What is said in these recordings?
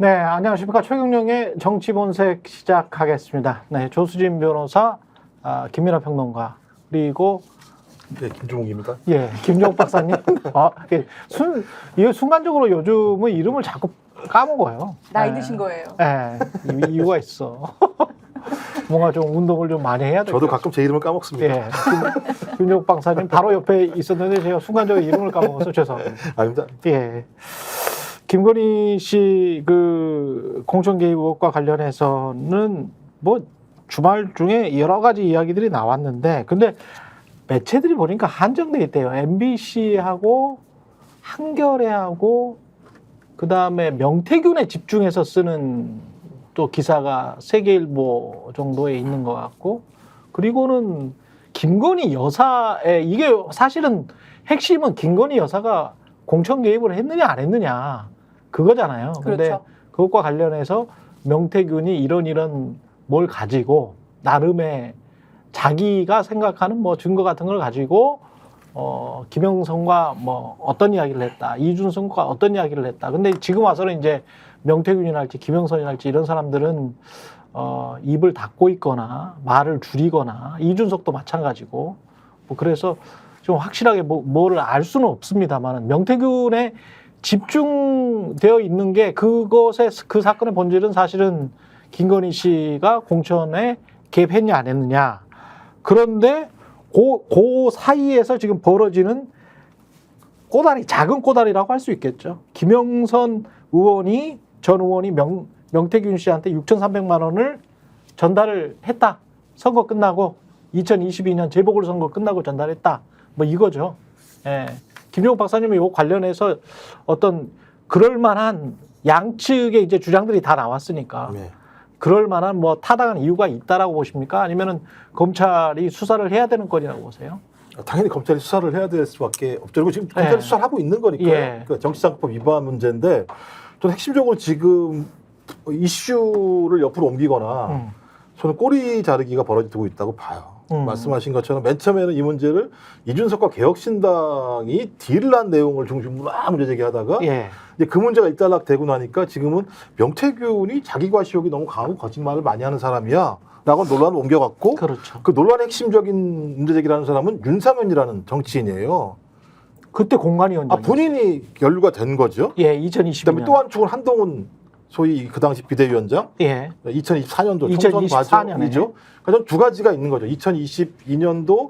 네, 안녕하십니까. 최경영의 정치본색 시작하겠습니다. 네, 조수진 변호사, 김민하 평론가, 그리고 네, 김종욱입니다. 예, 김종욱 박사님. 이게 순간적으로 요즘은 이름을 자꾸 까먹어요. 나이 네. 드신 거예요. 네, 이유가 있어. 뭔가 좀 운동을 좀 많이 해야 될 저도 것 가끔 제 이름을 까먹습니다. 예, 김종욱 박사님 바로 옆에 있었는데 제가 순간적으로 이름을 까먹어서 죄송합니다. 아닙니다. 예. 김건희 씨 그 공천 개입 의혹과 관련해서는 뭐 주말 중에 여러 가지 이야기들이 나왔는데, 근데 매체들이 보니까 한정돼 있대요. MBC하고 한겨레하고 그 다음에 명태균에 집중해서 쓰는 또 기사가 세계일보 정도에 있는 것 같고, 그리고는 김건희 여사의, 이게 사실은 핵심은 김건희 여사가 공천 개입을 했느냐 안 했느냐 그거잖아요. 근데 그렇죠. 그것과 관련해서 명태균이 이런 뭘 가지고 나름의 자기가 생각하는 뭐 증거 같은 걸 가지고 김영선과 뭐 어떤 이야기를 했다, 이준석과 어떤 이야기를 했다. 근데 지금 와서는 이제 명태균이랄지 김영선이랄지 이런 사람들은 입을 닫고 있거나 말을 줄이거나, 이준석도 마찬가지고, 뭐 그래서 좀 확실하게 뭐를 알 수는 없습니다만, 명태균에 집중되어 있는 게, 그것의 그 사건의 본질은 사실은 김건희 씨가 공천에 개입했냐 안 했느냐. 그런데 그 사이에서 지금 벌어지는 꼬다리, 작은 꼬다리라고 할 수 있겠죠. 김영선 의원이, 전 의원이 명태균 씨한테 6,300만 원을 전달을 했다. 선거 끝나고 2022년 재보궐선거 끝나고 전달했다. 뭐 이거죠. 예. 김종욱 박사님이 이 관련해서 어떤 그럴만한 양측의 이제 주장들이 다 나왔으니까, 네. 그럴만한 뭐 타당한 이유가 있다라고 보십니까? 아니면은 검찰이 수사를 해야 되는 건이라고 보세요? 당연히 검찰이 수사를 해야 될 수밖에 없죠. 그리고 지금 검찰이 예. 수사를 하고 있는 거니까요. 예. 그 정치자금법 위반 문제인데, 저는 핵심적으로 지금 이슈를 옆으로 옮기거나 저는 꼬리 자르기가 벌어지고 있다고 봐요. 말씀하신 것처럼 맨 처음에는 이 문제를 이준석과 개혁신당이 딜을 한 내용을 중심으로 문제 제기하다가 예. 이제 그 문제가 일단락되고 나니까 지금은 명태균이 자기 과시욕이 너무 강하고 거짓말을 많이 하는 사람이야 라고 논란을 옮겨갔고, 그렇죠. 그 논란의 핵심적인 문제 제기를 하는 사람은 윤상현이라는 정치인이에요. 그때 공관위원장. 본인이 연루가 된 거죠. 예, 2020년. 그다음에 또 한 축은 한동훈 소위 그 당시 비대위원장. 예. 2024년도 총선 2024 년에. 과정이죠. 그러니까 두 가지가 있는 거죠. 2022년도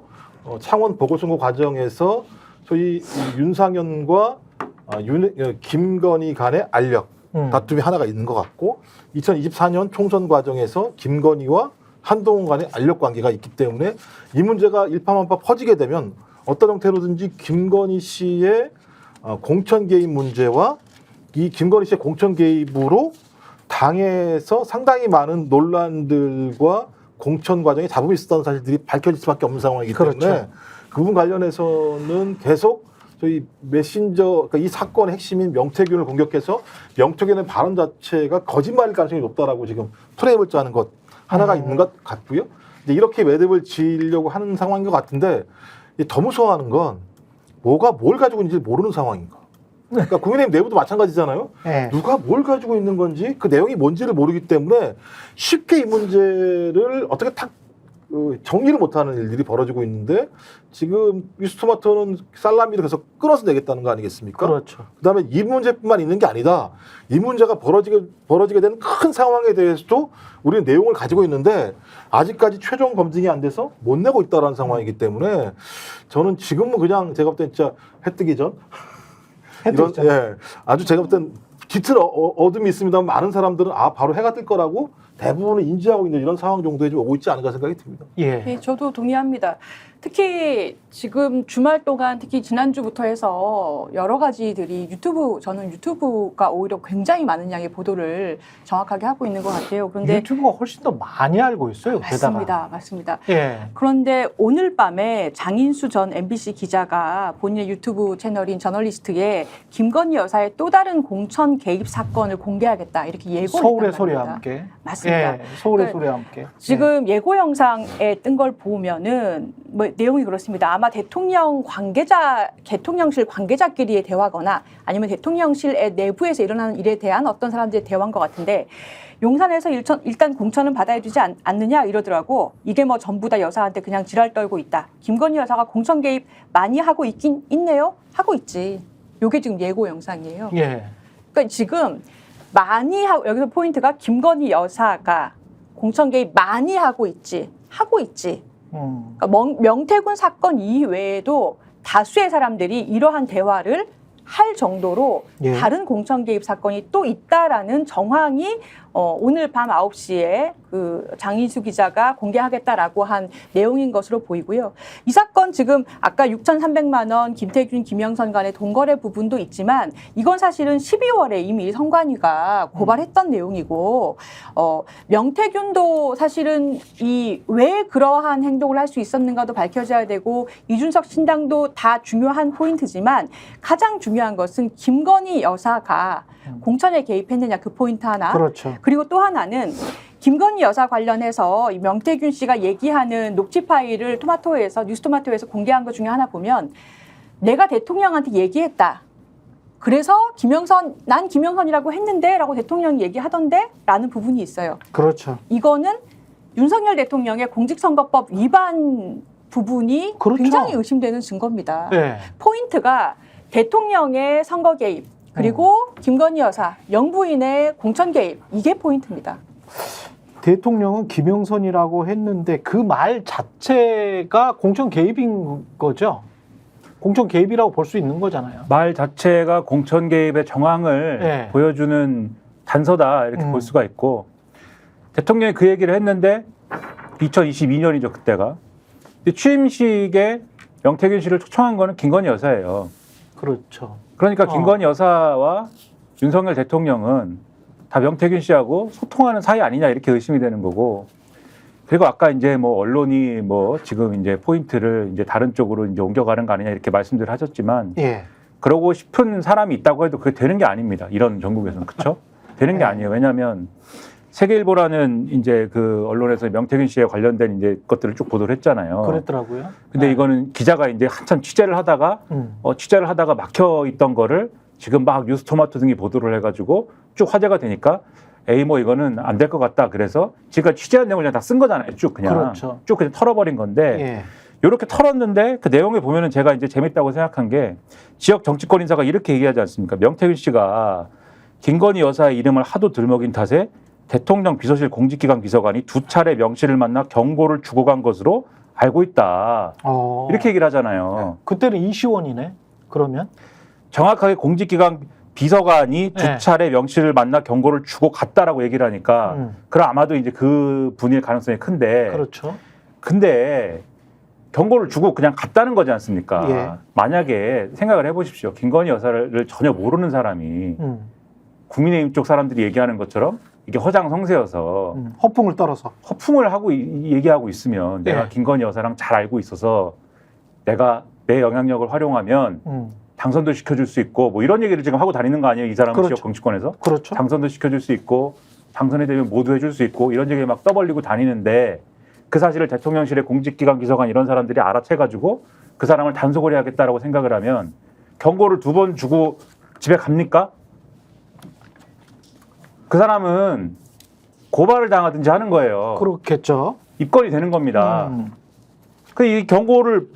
창원 보궐선거 과정에서 소위 이 윤상현과 김건희 간의 알력 다툼이 하나가 있는 것 같고, 2024년 총선 과정에서 김건희와 한동훈 간의 알력 관계가 있기 때문에 이 문제가 일파만파 퍼지게 되면 어떤 형태로든지 김건희 씨의 공천 개입 문제와 이 김건희 씨의 공천 개입으로 당에서 상당히 많은 논란들과 공천 과정에 잡음이 있었다는 사실들이 밝혀질 수밖에 없는 상황이기 때문에, 그렇죠. 그 부분 관련해서는 계속 저희 메신저, 그러니까 이 사건의 핵심인 명태균을 공격해서 명태균의 발언 자체가 거짓말일 가능성이 높다라고 지금 프레임을 짜는 것 하나가 있는 것 같고요. 이제 이렇게 매듭을 지으려고 하는 상황인 것 같은데, 더 무서워하는 건 뭐가 뭘 가지고 있는지 모르는 상황인 거. 그러니까 국민의힘 내부도 마찬가지잖아요. 예. 누가 뭘 가지고 있는 건지 그 내용이 뭔지를 모르기 때문에 쉽게 이 문제를 어떻게 탁 정리를 못하는 일들이 벌어지고 있는데, 지금 미스토마토는 살라미를 계속 끊어서 내겠다는 거 아니겠습니까? 그렇죠. 그다음에 이 문제뿐만 있는 게 아니다. 이 문제가 벌어지게 되는 큰 상황에 대해서도 우리는 내용을 가지고 있는데 아직까지 최종 검증이 안 돼서 못 내고 있다라는 상황이기 때문에, 저는 지금은 그냥 제가 볼 때 진짜 해 뜨기 전 이런, 예, 아주 제가 볼 땐 짙은 어둠이 있습니다만 많은 사람들은 바로 해가 뜰 거라고 대부분은 인지하고 있는 이런 상황 정도에 좀 오고 있지 않을까 생각이 듭니다. 예. 네, 저도 동의합니다. 특히 지금 주말 동안, 특히 지난주부터 해서 여러 가지들이 저는 유튜브가 오히려 굉장히 많은 양의 보도를 정확하게 하고 있는 것 같아요. 그런데 유튜브가 훨씬 더 많이 알고 있어요. 게다가. 맞습니다. 예. 그런데 오늘 밤에 장인수 전 MBC 기자가 본인의 유튜브 채널인 저널리스트에 김건희 여사의 또 다른 공천 개입 사건을 공개하겠다, 이렇게 예고를 서울의 했단 소리와 말입니다. 함께. 맞습니다. 예. 서울의 그 소리와 함께. 지금 예고 영상에 뜬 걸 보면은 뭐 그 내용이 그렇습니다. 아마 대통령실 관계자끼리의 대화거나 아니면 대통령실 내부에서 일어나는 일에 대한 어떤 사람들의 대화인 것 같은데 용산에서 일단 공천은 받아야 되지 않느냐 이러더라고. 이게 뭐 전부 다 여사한테 그냥 지랄 떨고 있다. 김건희 여사가 공천 개입 많이 하고 있긴 있네요. 하고 있지. 요게 지금 예고 영상이에요. 예. 그러니까 지금 많이 하고 여기서 포인트가 김건희 여사가 공천 개입 많이 하고 있지. 하고 있지. 그러니까 명태균 사건 이외에도 다수의 사람들이 이러한 대화를 할 정도로 예. 다른 공천 개입 사건이 또 있다라는 정황이 오늘 밤 9시에 그 장인수 기자가 공개하겠다라고 한 내용인 것으로 보이고요. 이 사건 지금 아까 6,300만 원 김태균, 김영선 간의 돈거래 부분도 있지만 이건 사실은 12월에 이미 선관위가 고발했던 내용이고 명태균도 사실은 왜 그러한 행동을 할 수 있었는가도 밝혀져야 되고 이준석 신당도 다 중요한 포인트지만 가장 중요한 것은 김건희 여사가 공천에 개입했느냐 그 포인트 하나. 그렇죠. 그리고 또 하나는 김건희 여사 관련해서 이 명태균 씨가 얘기하는 녹취 파일을 뉴스토마토에서 공개한 것 중에 하나 보면 내가 대통령한테 얘기했다. 그래서 난 김영선이라고 했는데 라고 대통령이 얘기하던데 라는 부분이 있어요. 그렇죠. 이거는 윤석열 대통령의 공직선거법 위반 부분이 그렇죠. 굉장히 의심되는 증거입니다. 예. 포인트가 대통령의 선거 개입 그리고 김건희 여사 영부인의 공천 개입 이게 포인트입니다. 대통령은 김영선이라고 했는데 그 말 자체가 공천 개입인 거죠. 공천 개입이라고 볼 수 있는 거잖아요. 말 자체가 공천 개입의 정황을 네. 보여주는 단서다 이렇게 볼 수가 있고 대통령이 그 얘기를 했는데 2022년이죠 그때가. 근데 취임식에 명태균 씨를 초청한 거는 김건희 여사예요. 그렇죠. 그러니까 김건희 여사와 윤석열 대통령은 다 명태균 씨하고 소통하는 사이 아니냐 이렇게 의심이 되는 거고. 그리고 아까 이제 뭐 언론이 뭐 지금 이제 포인트를 이제 다른 쪽으로 이제 옮겨가는 거 아니냐 이렇게 말씀들 하셨지만 예. 그러고 싶은 사람이 있다고 해도 그게 되는 게 아닙니다. 이런 전국에서는 그렇죠? 되는 게 아니에요. 왜냐하면 세계일보라는 이제 그 언론에서 명태균 씨에 관련된 이제 것들을 쭉 보도를 했잖아요. 그랬더라고요. 근데 네. 이거는 기자가 이제 한참 취재를 하다가 막혀 있던 거를 지금 막 뉴스토마토 등이 보도를 해가지고 쭉 화제가 되니까 에이 뭐 이거는 안 될 것 같다. 그래서 지금 취재한 내용을 그냥 다 쓴 거잖아요. 쭉 그냥 그렇죠. 쭉 그냥 털어버린 건데 예. 이렇게 털었는데 그 내용에 보면은 제가 이제 재밌다고 생각한 게 지역 정치권 인사가 이렇게 얘기하지 않습니까? 명태균 씨가 김건희 여사의 이름을 하도 들먹인 탓에 대통령 비서실 공직기관 비서관이 2차례 명 씨를 만나 경고를 주고 간 것으로 알고 있다. 이렇게 얘기를 하잖아요. 그때는 이시원이네. 그러면 정확하게 공직기관 비서관이 2차례 명 씨를 만나 경고를 주고 갔다라고 얘기를 하니까 그럼 아마도 이제 그 분일 가능성이 큰데 그렇죠. 근데 경고를 주고 그냥 갔다는 거지 않습니까? 예. 만약에 생각을 해보십시오. 김건희 여사를 전혀 모르는 사람이 국민의힘 쪽 사람들이 얘기하는 것처럼 이게 허장성세여서 허풍을 떨어서 허풍을 하고 얘기하고 있으면 내가 김건희 여사랑 잘 알고 있어서 내가 내 영향력을 활용하면 당선도 시켜줄 수 있고 뭐 이런 얘기를 지금 하고 다니는 거 아니에요? 이 사람은 그렇죠. 지역 정치권에서 그렇죠. 당선도 시켜줄 수 있고 당선이 되면 모두 해줄 수 있고 이런 얘기 막 떠벌리고 다니는데 그 사실을 대통령실의 공직기관 비서관 이런 사람들이 알아채가지고 그 사람을 단속을 해야겠다라고 생각을 하면 경고를 2번 주고 집에 갑니까? 그 사람은 고발을 당하든지 하는 거예요. 그렇겠죠. 입건이 되는 겁니다. 그 이 경고를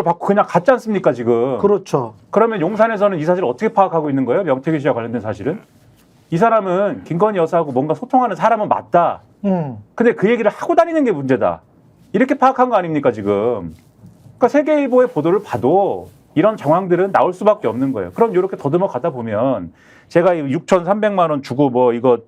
받고 그냥 갔지 않습니까 지금? 그렇죠. 그러면 용산에서는 이 사실을 어떻게 파악하고 있는 거예요? 명태균 씨와 관련된 사실은? 이 사람은 김건희 여사하고 뭔가 소통하는 사람은 맞다. 근데 그 얘기를 하고 다니는 게 문제다. 이렇게 파악한 거 아닙니까 지금? 그러니까 세계일보의 보도를 봐도 이런 정황들은 나올 수밖에 없는 거예요. 그럼 이렇게 더듬어 가다 보면 제가 6,300만 원 주고 뭐 이거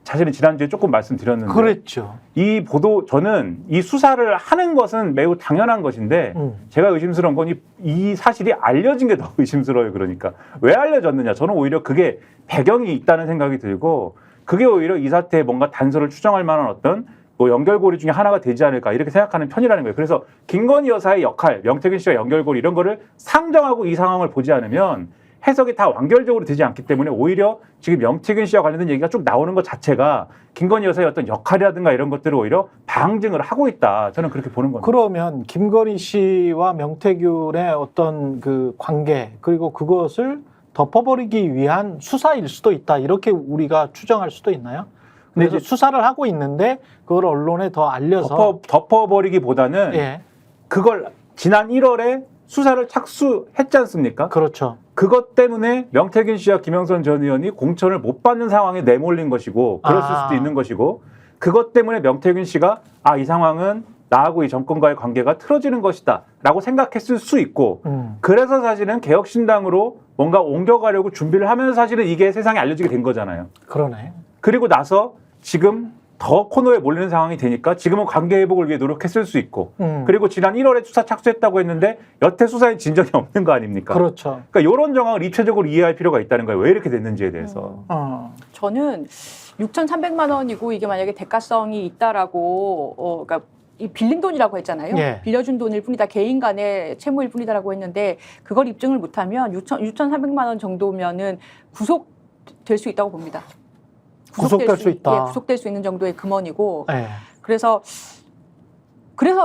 사실은 지난주에 조금 말씀드렸는데 그랬죠. 이 보도 저는 이 수사를 하는 것은 매우 당연한 것인데 제가 의심스러운 건 이 사실이 알려진 게 더 의심스러워요. 그러니까 왜 알려졌느냐. 저는 오히려 그게 배경이 있다는 생각이 들고 그게 오히려 이 사태에 뭔가 단서를 추정할 만한 어떤 뭐 연결고리 중에 하나가 되지 않을까 이렇게 생각하는 편이라는 거예요. 그래서 김건희 여사의 역할, 명태균 씨가 연결고리 이런 거를 상정하고 이 상황을 보지 않으면 해석이 다 완결적으로 되지 않기 때문에 오히려 지금 명태균 씨와 관련된 얘기가 쭉 나오는 것 자체가 김건희 여사의 어떤 역할이라든가 이런 것들을 오히려 방증을 하고 있다. 저는 그렇게 보는 겁니다. 그러면 김건희 씨와 명태균의 어떤 그 관계 그리고 그것을 덮어버리기 위한 수사일 수도 있다. 이렇게 우리가 추정할 수도 있나요? 근데 그래서 이제 수사를 하고 있는데 그걸 언론에 더 알려서 덮어버리기보다는 예, 그걸 지난 1월에 수사를 착수했지 않습니까? 그렇죠. 그것 때문에 명태균 씨와 김영선 전 의원이 공천을 못 받는 상황에 내몰린 것이고 그랬을 수도 있는 것이고 그것 때문에 명태균 씨가 이 상황은 나하고 이 정권과의 관계가 틀어지는 것이다 라고 생각했을 수 있고 그래서 사실은 개혁신당으로 뭔가 옮겨가려고 준비를 하면서 사실은 이게 세상에 알려지게 된 거잖아요. 그러네. 그리고 나서 지금 더 코너에 몰리는 상황이 되니까 지금은 관계 회복을 위해 노력했을 수 있고 그리고 지난 1월에 수사 착수했다고 했는데 여태 수사에 진전이 없는 거 아닙니까? 그렇죠. 그러니까 이런 정황을 입체적으로 이해할 필요가 있다는 거예요. 왜 이렇게 됐는지에 대해서. 저는 6,300만 원이고 이게 만약에 대가성이 있다라고 그러니까 이 빌린 돈이라고 했잖아요. 예. 빌려준 돈일 뿐이다. 개인 간의 채무일 뿐이다라고 했는데 그걸 입증을 못하면 6,300만 원 정도면은 구속될 수 있다고 봅니다. 구속될 수 있다. 예, 구속될 수 있는 정도의 금원이고 예. 그래서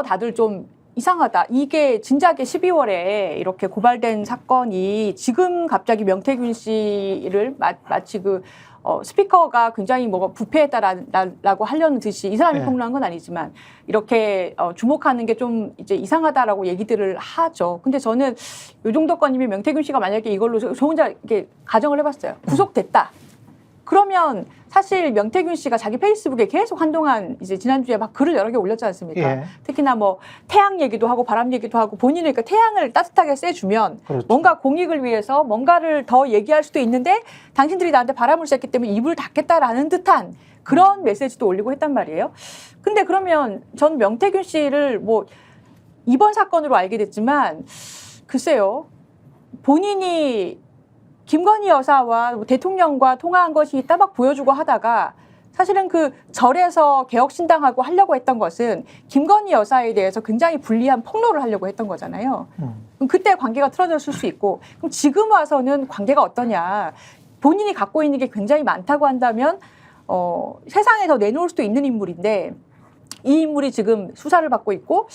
다들 좀 이상하다. 이게 진작에 12월에 이렇게 고발된 사건이 지금 갑자기 명태균 씨를 마치 스피커가 굉장히 뭐가 부패했다라고 하려는 듯이 이 사람이 네. 폭로한 건 아니지만 이렇게 주목하는 게 좀 이제 이상하다라고 얘기들을 하죠. 근데 저는 요 정도 건이면 명태균 씨가 만약에 이걸로 저 혼자 이렇게 가정을 해봤어요. 구속됐다. 그러면 사실 명태균 씨가 자기 페이스북에 계속 한동안 이제 지난주에 막 글을 여러 개 올렸지 않습니까? 예. 특히나 뭐 태양 얘기도 하고 바람 얘기도 하고 본인은 그러니까 태양을 따뜻하게 쐬주면 그렇죠. 뭔가 공익을 위해서 뭔가를 더 얘기할 수도 있는데 당신들이 나한테 바람을 쐈기 때문에 입을 닫겠다라는 듯한 그런 메시지도 올리고 했단 말이에요. 근데 그러면 전 명태균 씨를 뭐 이번 사건으로 알게 됐지만 글쎄요. 본인이 김건희 여사와 대통령과 통화한 것이 있다 막 보여주고 하다가 사실은 그 절에서 개혁신당하고 하려고 했던 것은 김건희 여사에 대해서 굉장히 불리한 폭로를 하려고 했던 거잖아요. 그럼 그때 관계가 틀어졌을 수 있고 그럼 지금 와서는 관계가 어떠냐. 본인이 갖고 있는 게 굉장히 많다고 한다면 세상에 더 내놓을 수도 있는 인물인데 이 인물이 지금 수사를 받고 있고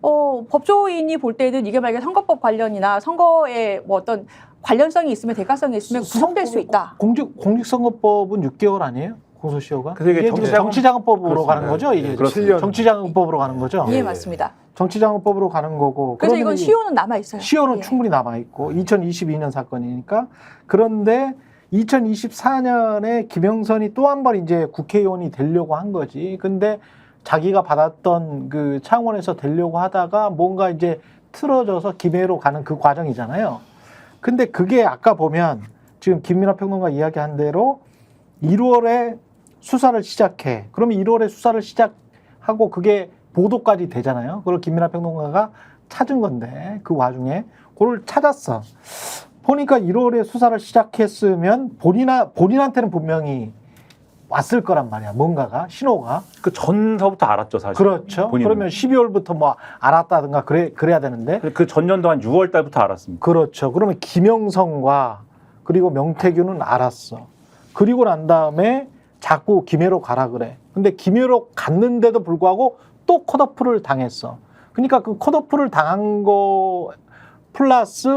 법조인이 볼 때는 이게 만약에 선거법 관련이나 선거에 뭐 어떤 관련성이 있으면 대가성이 있으면 구속될 수 있다. 공직선거법은 6개월 아니에요? 공소시효가? 그래서 이게 이게 정치자금법으로 그렇습니다. 가는 거죠? 이게 그렇습니다. 정치자금법으로 가는 거죠? 예, 맞습니다. 정치자금법으로 가는 거고. 그래서 그러면 이건 시효는 남아 있어요. 시효는 예. 충분히 남아 있고 2022년 사건이니까. 그런데 2024년에 김영선이 또 한 번 이제 국회의원이 되려고 한 거지. 근데 자기가 받았던 그 창원에서 되려고 하다가 뭔가 이제 틀어져서 김해로 가는 그 과정이잖아요. 근데 그게 아까 보면 지금 김민하 평론가 이야기한 대로 1월에 수사를 시작해. 그러면 1월에 수사를 시작하고 그게 보도까지 되잖아요. 그걸 김민하 평론가가 찾은 건데 그 와중에 그걸 찾았어. 보니까 1월에 수사를 시작했으면 본인한테는 분명히 왔을 거란 말이야. 뭔가가 신호가. 그 전서부터 알았죠, 사실. 그렇죠. 본인은. 그러면 12월부터 뭐 알았다든가 그래야 되는데. 그 전년도 한 6월 달부터 알았습니다. 그렇죠. 그러면 김영선과 그리고 명태균은 알았어. 그리고 난 다음에 자꾸 김해로 가라 그래. 근데 김해로 갔는데도 불구하고 또 컷오프를 당했어. 그러니까 그 컷오프를 당한 거 플러스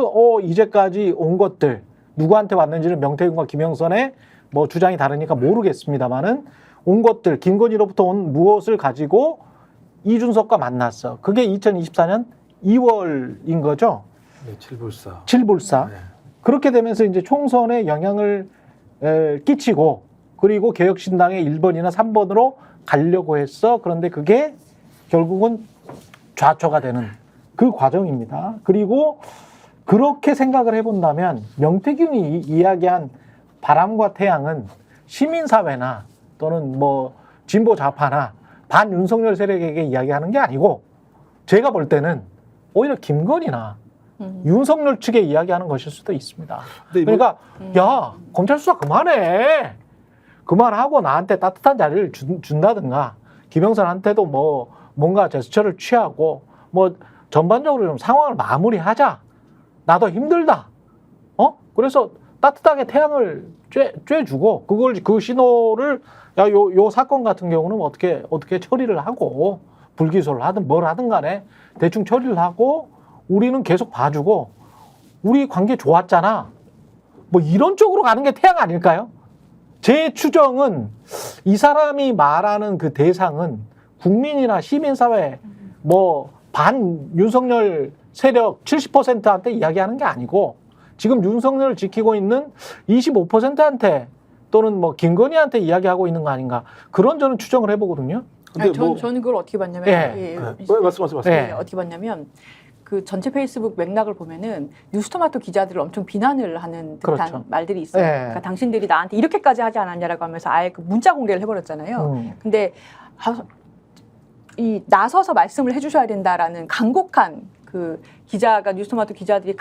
이제까지 온 것들 누구한테 왔는지는 명태균과 김영선의 뭐 주장이 다르니까 모르겠습니다만은 온 것들 김건희로부터 온 무엇을 가지고 이준석과 만났어. 그게 2024년 2월인 거죠. 네, 칠불사. 칠불사. 네. 그렇게 되면서 이제 총선에 영향을 끼치고 그리고 개혁신당의 1번이나 3번으로 가려고 했어. 그런데 그게 결국은 좌초가 되는 그 과정입니다. 그리고 그렇게 생각을 해본다면 명태균이 이야기한 바람과 태양은 시민사회나 또는 뭐 진보 좌파나 반윤석열 세력에게 이야기하는 게 아니고 제가 볼 때는 오히려 김건희나 윤석열 측에 이야기하는 것일 수도 있습니다. 그러니까 야 검찰 수사 그만해. 그만하고 나한테 따뜻한 자리를 준다든가 김영선한테도 뭐 뭔가 제스처를 취하고 뭐 전반적으로 좀 상황을 마무리하자. 나도 힘들다. 그래서 따뜻하게 태양을 쬐주고 그 신호를 요 사건 같은 경우는 어떻게 처리를 하고 불기소를 하든 뭘 하든 간에 대충 처리를 하고 우리는 계속 봐주고 우리 관계 좋았잖아. 뭐 이런 쪽으로 가는 게 태양 아닐까요? 제 추정은 이 사람이 말하는 그 대상은 국민이나 시민사회 뭐 반 윤석열 세력 70%한테 이야기하는 게 아니고 지금 윤석열을 지키고 있는 25%한테 또는 뭐 김건희한테 이야기하고 있는 거 아닌가 그런 저는 추정을 해보거든요. 근데 아니, 저는 그걸 어떻게 봤냐면 예. 말씀. 예. 어떻게 봤냐면 그 전체 페이스북 맥락을 보면은 뉴스토마토 기자들을 엄청 비난을 하는 듯한 그렇죠. 말들이 있어요. 예. 그러니까 당신들이 나한테 이렇게까지 하지 않았냐라고 하면서 아예 그 문자 공개를 해버렸잖아요. 근데 이 나서서 말씀을 해주셔야 된다라는 간곡한 그 기자가 뉴스토마토 기자들이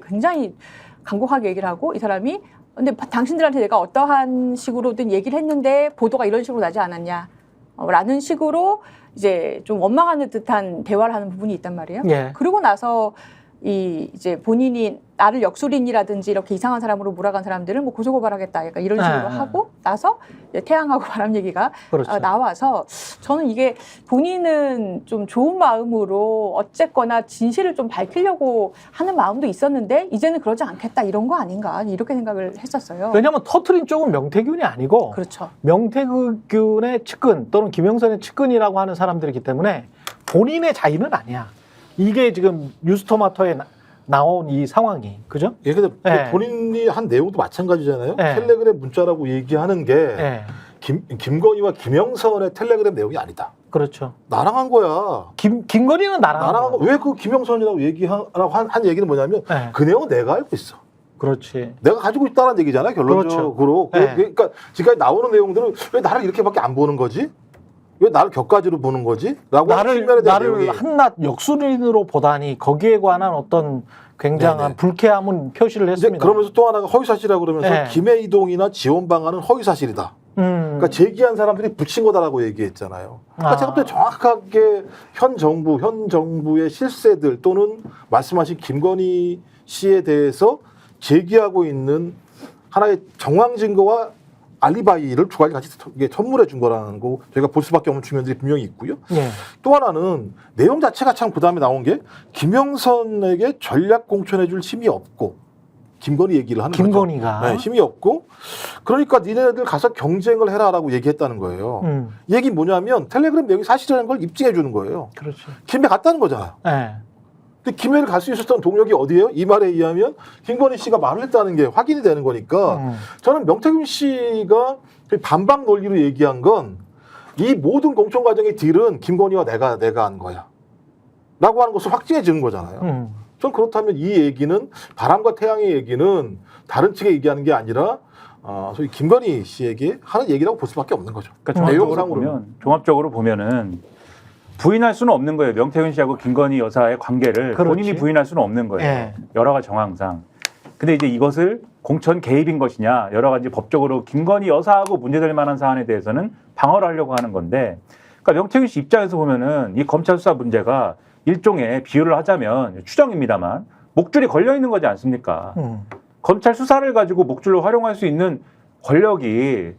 굉장히 간곡하게 얘기를 하고 이 사람이 근데 당신들한테 내가 어떠한 식으로든 얘기를 했는데 보도가 이런 식으로 나지 않았냐 라는 식으로 이제 좀 원망하는 듯한 대화를 하는 부분이 있단 말이에요. 예. 그러고 나서 이제 본인이 나를 역술인이라든지 이렇게 이상한 사람으로 몰아간 사람들을 뭐 고소고발하겠다 약간 이런 식으로 하고 나서 이제 태양하고 바람 얘기가 그렇죠. 나와서 저는 이게 본인은 좀 좋은 마음으로 어쨌거나 진실을 좀 밝히려고 하는 마음도 있었는데 이제는 그러지 않겠다 이런 거 아닌가 이렇게 생각을 했었어요. 왜냐하면 터트린 쪽은 명태균이 아니고 그렇죠. 명태균의 측근 또는 김영선의 측근이라고 하는 사람들이기 때문에 본인의 자의는 아니야. 이게 지금 뉴스토마토에 나온 이 상황이 그죠? 예, 근데 예. 본인이 한 내용도 마찬가지잖아요. 예. 텔레그램 문자라고 얘기하는 게 예. 김건희와 김영선의 텔레그램 내용이 아니다. 그렇죠. 나랑 한 거야. 김건희는 나랑 나랑 한 거. 왜 그 김영선이라고 얘기하라고 한 얘기는 뭐냐면 예. 그 내용은 내가 알고 있어. 그렇지. 내가 가지고 있다는 얘기잖아요. 결론적으로. 그렇죠. 네. 그러니까 지금까지 나오는 내용들은 왜 나를 이렇게밖에 안 보는 거지? 왜 나를 격가지로 보는 거지? 라고 하는 측면에 대한 나를 내용이 한낱 역술인으로 보다니 거기에 관한 어떤 굉장한 네네. 불쾌함은 표시를 이제 했습니다. 그러면서 또 하나가 허위사실이라고 그러면서 네. 김해이동이나 지원 방안은 허위사실이다. 그러니까 제기한 사람들이 붙인 거다라고 얘기했잖아요. 그러니까 제가 볼 때 정확하게 현 정부의 실세들 또는 말씀하신 김건희 씨에 대해서 제기하고 있는 하나의 정황 증거와 알리바이를 두 가지 같이 선물해 준 거라는 거 저희가 볼 수밖에 없는 측면들이 분명히 있고요. 예. 또 하나는 내용 자체가 참 그다음에 나온 게 김영선에게 전략 공천해 줄 힘이 없고 김건희 얘기를 하는 김건희가 거죠. 네, 힘이 없고 그러니까 니네들 가서 경쟁을 해라라고 얘기했다는 거예요. 얘기 뭐냐면 텔레그램 내용이 사실이라는 걸 입증해 주는 거예요. 그렇죠. 김해 갔다는 거잖아요. 예. 근데 김해를 갈 수 있었던 동력이 어디예요? 이 말에 의하면 김건희 씨가 말을 했다는 게 확인이 되는 거니까 저는 명태균 씨가 반박 논리로 얘기한 건 이 모든 공천 과정의 딜은 김건희와 내가 한 거야 라고 하는 것을 확증해 주는 거잖아요. 전 그렇다면 이 얘기는 바람과 태양의 얘기는 다른 측에 얘기하는 게 아니라 소위 김건희 씨에게 하는 얘기라고 볼 수밖에 없는 거죠. 그러니까 종합적으로 보면은 부인할 수는 없는 거예요. 명태균 씨하고 김건희 여사의 관계를 그렇지. 본인이 부인할 수는 없는 거예요. 예. 여러 가지 정황상. 근데 이제 이것을 공천 개입인 것이냐 여러 가지 법적으로 김건희 여사하고 문제될 만한 사안에 대해서는 방어를 하려고 하는 건데 그러니까 명태균 씨 입장에서 보면은 이 검찰 수사 문제가 일종의 비유를 하자면 추정입니다만 목줄이 걸려 있는 거지 않습니까? 검찰 수사를 가지고 목줄로 활용할 수 있는 권력이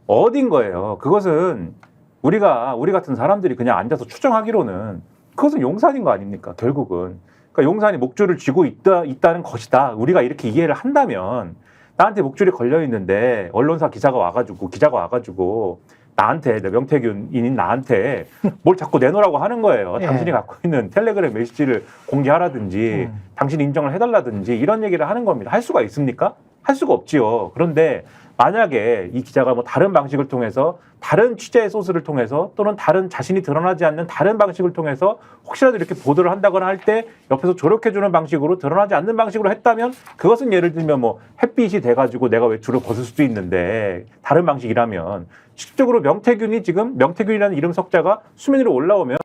어딘 거예요. 그것은 우리 같은 사람들이 그냥 앉아서 추정하기로는 그것은 용산인 거 아닙니까? 결국은. 그러니까 용산이 목줄을 쥐고 있다는 것이다. 우리가 이렇게 이해를 한다면 나한테 목줄이 걸려 있는데 언론사 기자가 와가지고 나한테 명태균인 나한테 뭘 자꾸 내놓으라고 하는 거예요. 예. 당신이 갖고 있는 텔레그램 메시지를 공개하라든지 당신이 인정을 해달라든지 이런 얘기를 하는 겁니다. 할 수가 있습니까? 할 수가 없지요. 그런데 만약에 이 기자가 뭐 다른 방식을 통해서 다른 취재의 소스를 통해서 또는 다른 자신이 드러나지 않는 다른 방식을 통해서 혹시라도 이렇게 보도를 한다거나 할 때 옆에서 조력해주는 방식으로 드러나지 않는 방식으로 했다면 그것은 예를 들면 뭐 햇빛이 돼가지고 내가 외출을 벗을 수도 있는데 다른 방식이라면 실질적으로 명태균이라는 이름 석자가 수면 위로 올라오면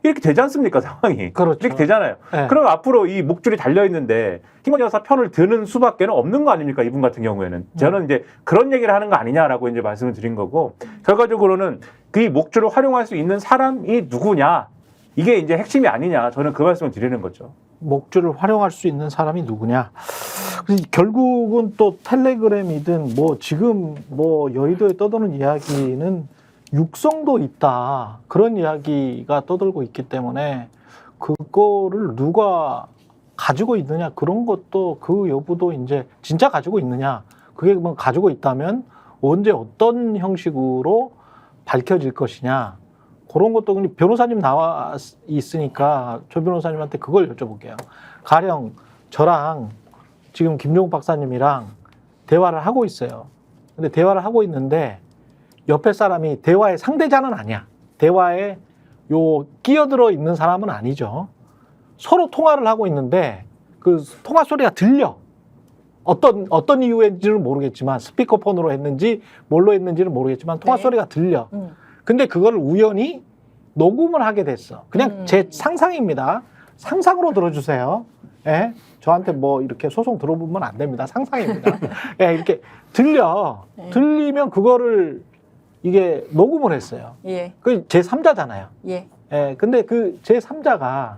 이렇게 되지 않습니까 상황이. 그렇죠. 이렇게 되잖아요. 네. 그럼 앞으로 이 목줄이 달려있는데 김건희 여사 편을 드는 수밖에 없는 거 아닙니까 이분 같은 경우에는. 저는 이제 그런 얘기를 하는 거 아니냐라고 이제 말씀을 드린 거고 결과적으로는 그 목줄을 활용할 수 있는 사람이 누구냐 이게 이제 핵심이 아니냐 저는 그 말씀을 드리는 거죠. 목줄을 활용할 수 있는 사람이 누구냐? 결국은 또 텔레그램이든 뭐 지금 뭐 여의도에 떠도는 이야기는 육성도 있다. 그런 이야기가 떠들고 있기 때문에 그거를 누가 가지고 있느냐 그런 것도 그 여부도 이제 진짜 가지고 있느냐 그게 뭐 가지고 있다면 언제 어떤 형식으로 밝혀질 것이냐 그런 것도 변호사님 나와 있으니까 조 변호사님한테 그걸 여쭤볼게요. 가령 저랑 지금 김종욱 박사님이랑 대화를 하고 있어요. 근데 대화를 하고 있는데 옆에 사람이 대화의 상대자는 아니야. 대화에 끼어들어 있는 사람은 아니죠. 서로 통화를 하고 있는데 그 통화 소리가 들려. 어떤 이유인지는 모르겠지만 스피커폰으로 했는지 뭘로 했는지는 모르겠지만 통화 소리가 들려. 근데 그걸 우연히 녹음을 하게 됐어. 그냥 제 상상입니다. 상상으로 들어주세요. 예? 저한테 뭐 이렇게 소송 들어보면 안 됩니다. 상상입니다. 예, 이렇게 들려. 들리면 그거를 이게 녹음을 했어요. 예. 그 제3자잖아요. 예. 예, 근데 그 제3자가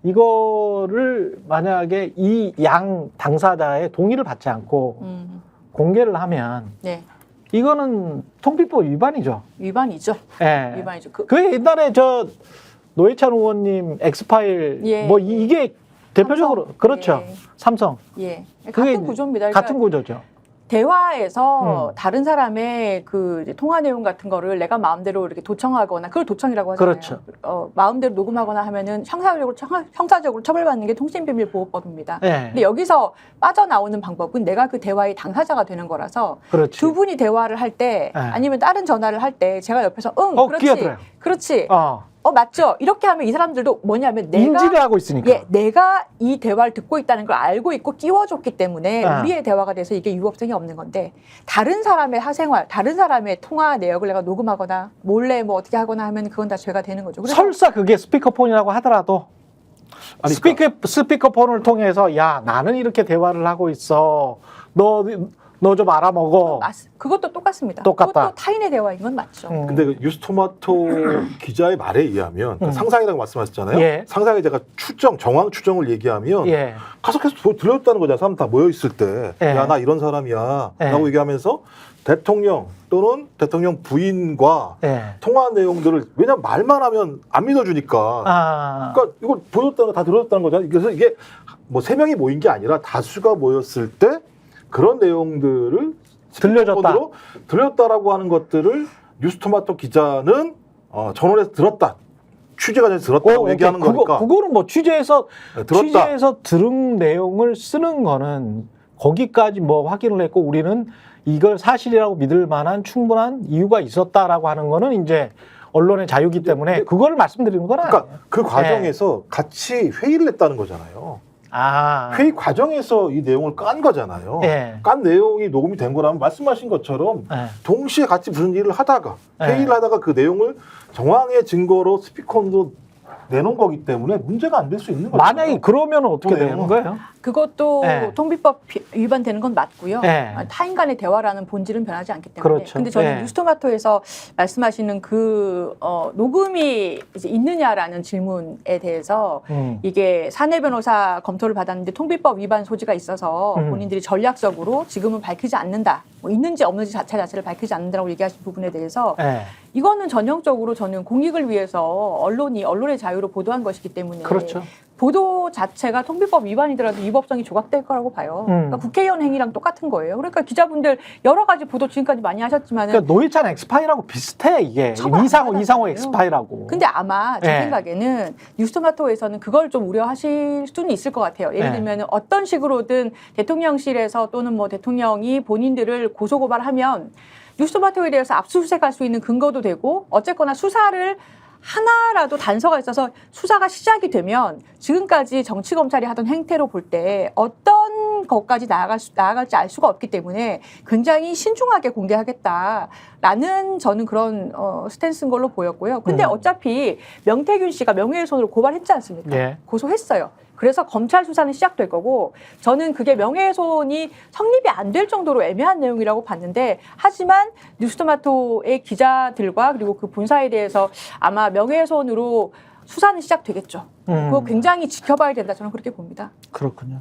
이거를 만약에 이 양 당사자의 동의를 받지 않고 공개를 하면 네. 이거는 통비법 위반이죠. 위반이죠. 예. 위반이죠. 그 옛날에 저 노회찬 의원님 엑스파일 예. 뭐 이게 대표적으로 삼성. 그렇죠. 예. 삼성. 예. 그게 같은 구조입니다. 그러니까 같은 구조죠. 대화에서 다른 사람의 그 이제 통화 내용 같은 거를 내가 마음대로 이렇게 도청하거나 그걸 도청이라고 하잖아요. 그렇죠. 마음대로 녹음하거나 하면은 형사적으로 처벌받는 게 통신비밀보호법입니다. 예. 근데 여기서 빠져나오는 방법은 내가 그 대화의 당사자가 되는 거라서 그렇지. 두 분이 대화를 할 때 예. 아니면 다른 전화를 할 때 제가 옆에서 그렇지. 끼어들어요. 그렇지. 어. 맞죠. 이렇게 하면 이 사람들도 뭐냐면 인지를 하고 있으니까. 예, 내가 이 대화를 듣고 있다는 걸 알고 있고 끼워줬기 때문에 아. 우리의 대화가 돼서 이게 유법성이 없는 건데 다른 사람의 하생활, 다른 사람의 통화 내역을 내가 녹음하거나 몰래 뭐 어떻게 하거나 하면 그건 다 죄가 되는 거죠. 그래서 설사 그게 스피커폰이라고 하더라도 아니, 스피커폰을 통해서 야 나는 이렇게 대화를 하고 있어. 너 좀 알아먹어. 그것도 똑같습니다. 똑같다. 그것도 타인의 대화인 건 맞죠. 근데 그 뉴스토마토 기자의 말에 의하면 상상이라고 말씀하셨잖아요. 예. 상상에 제가 정황 추정을 얘기하면 예. 계속 들렸다는 거잖아요. 사람 다 모여 있을 때, 예. 야 나 이런 사람이야, 예. 라고 얘기하면서 대통령 또는 대통령 부인과 예. 통화 내용들을 왜냐면 말만 하면 안 믿어주니까. 아. 그러니까 이걸 보였다는 거 다 들었다는 거잖아요. 그래서 이게 뭐 3명이 모인 게 아니라 다수가 모였을 때 그런 내용들을 들렸다라고 하는 것들을 뉴스토마토 기자는 전원에서 들었다. 취재가 돼서 들었다고 얘기하는 거니까. 그거는 뭐 취재해서 들었다. 들은 내용을 쓰는 거는 거기까지 뭐 확인을 했고 우리는 이걸 사실이라고 믿을 만한 충분한 이유가 있었다라고 하는 거는 이제 언론의 자유기 때문에 그걸 말씀드리는 건 아니에요. 그러니까 그 과정에서 같이 회의를 했다는 거잖아요. 아. 회의 과정에서 이 내용을 깐 거잖아요. 예. 깐 내용이 녹음이 된 거라면 말씀하신 것처럼 예. 동시에 같이 무슨 일을 하다가 예. 회의를 하다가 그 내용을 정황의 증거로 스피커로 내놓은 거기 때문에 문제가 안 될 수 있는 거죠. 만약에 그러면 어떻게 그 되는 거예요? 그것도 네. 통비법 위반되는 건 맞고요. 네. 타인 간의 대화라는 본질은 변하지 않기 때문에. 그렇죠. 근데 저는 네. 뉴스토마토에서 말씀하시는 그 녹음이 이제 있느냐라는 질문에 대해서 이게 사내 변호사 검토를 받았는데 통비법 위반 소지가 있어서 본인들이 전략적으로 지금은 밝히지 않는다. 뭐 있는지 없는지 자체를 밝히지 않는다고 얘기하신 부분에 대해서 네. 이거는 전형적으로 저는 공익을 위해서 언론의 자유로 보도한 것이기 때문에 그렇죠. 보도 자체가 통비법 위반이더라도 위법성이 조각될 거라고 봐요. 그러니까 국회의원 행위랑 똑같은 거예요. 그러니까 기자분들 여러 가지 보도 지금까지 많이 하셨지만 그러니까 노회찬 엑스파일하고 비슷해 이게 이상호 엑스파일하고. 근데 아마 제 네. 생각에는 뉴스토마토에서는 그걸 좀 우려하실 수는 있을 것 같아요. 예를 네. 들면 어떤 식으로든 대통령실에서 또는 뭐 대통령이 본인들을 고소고발하면 뉴스토마토에 대해서 압수수색할 수 있는 근거도 되고 어쨌거나 수사를 하나라도 단서가 있어서 수사가 시작이 되면 지금까지 정치검찰이 하던 행태로 볼 때 어떤 것까지 나아갈지 알 수가 없기 때문에 굉장히 신중하게 공개하겠다라는 저는 그런 스탠스인 걸로 보였고요. 근데 어차피 명태균 씨가 명예훼손으로 고발했지 않습니까? 예. 고소했어요. 그래서 검찰 수사는 시작될 거고 저는 그게 명예훼손이 성립이 안 될 정도로 애매한 내용이라고 봤는데 하지만 뉴스토마토의 기자들과 그리고 그 본사에 대해서 아마 명예훼손으로 수사는 시작되겠죠. 그거 굉장히 지켜봐야 된다. 저는 그렇게 봅니다. 그렇군요.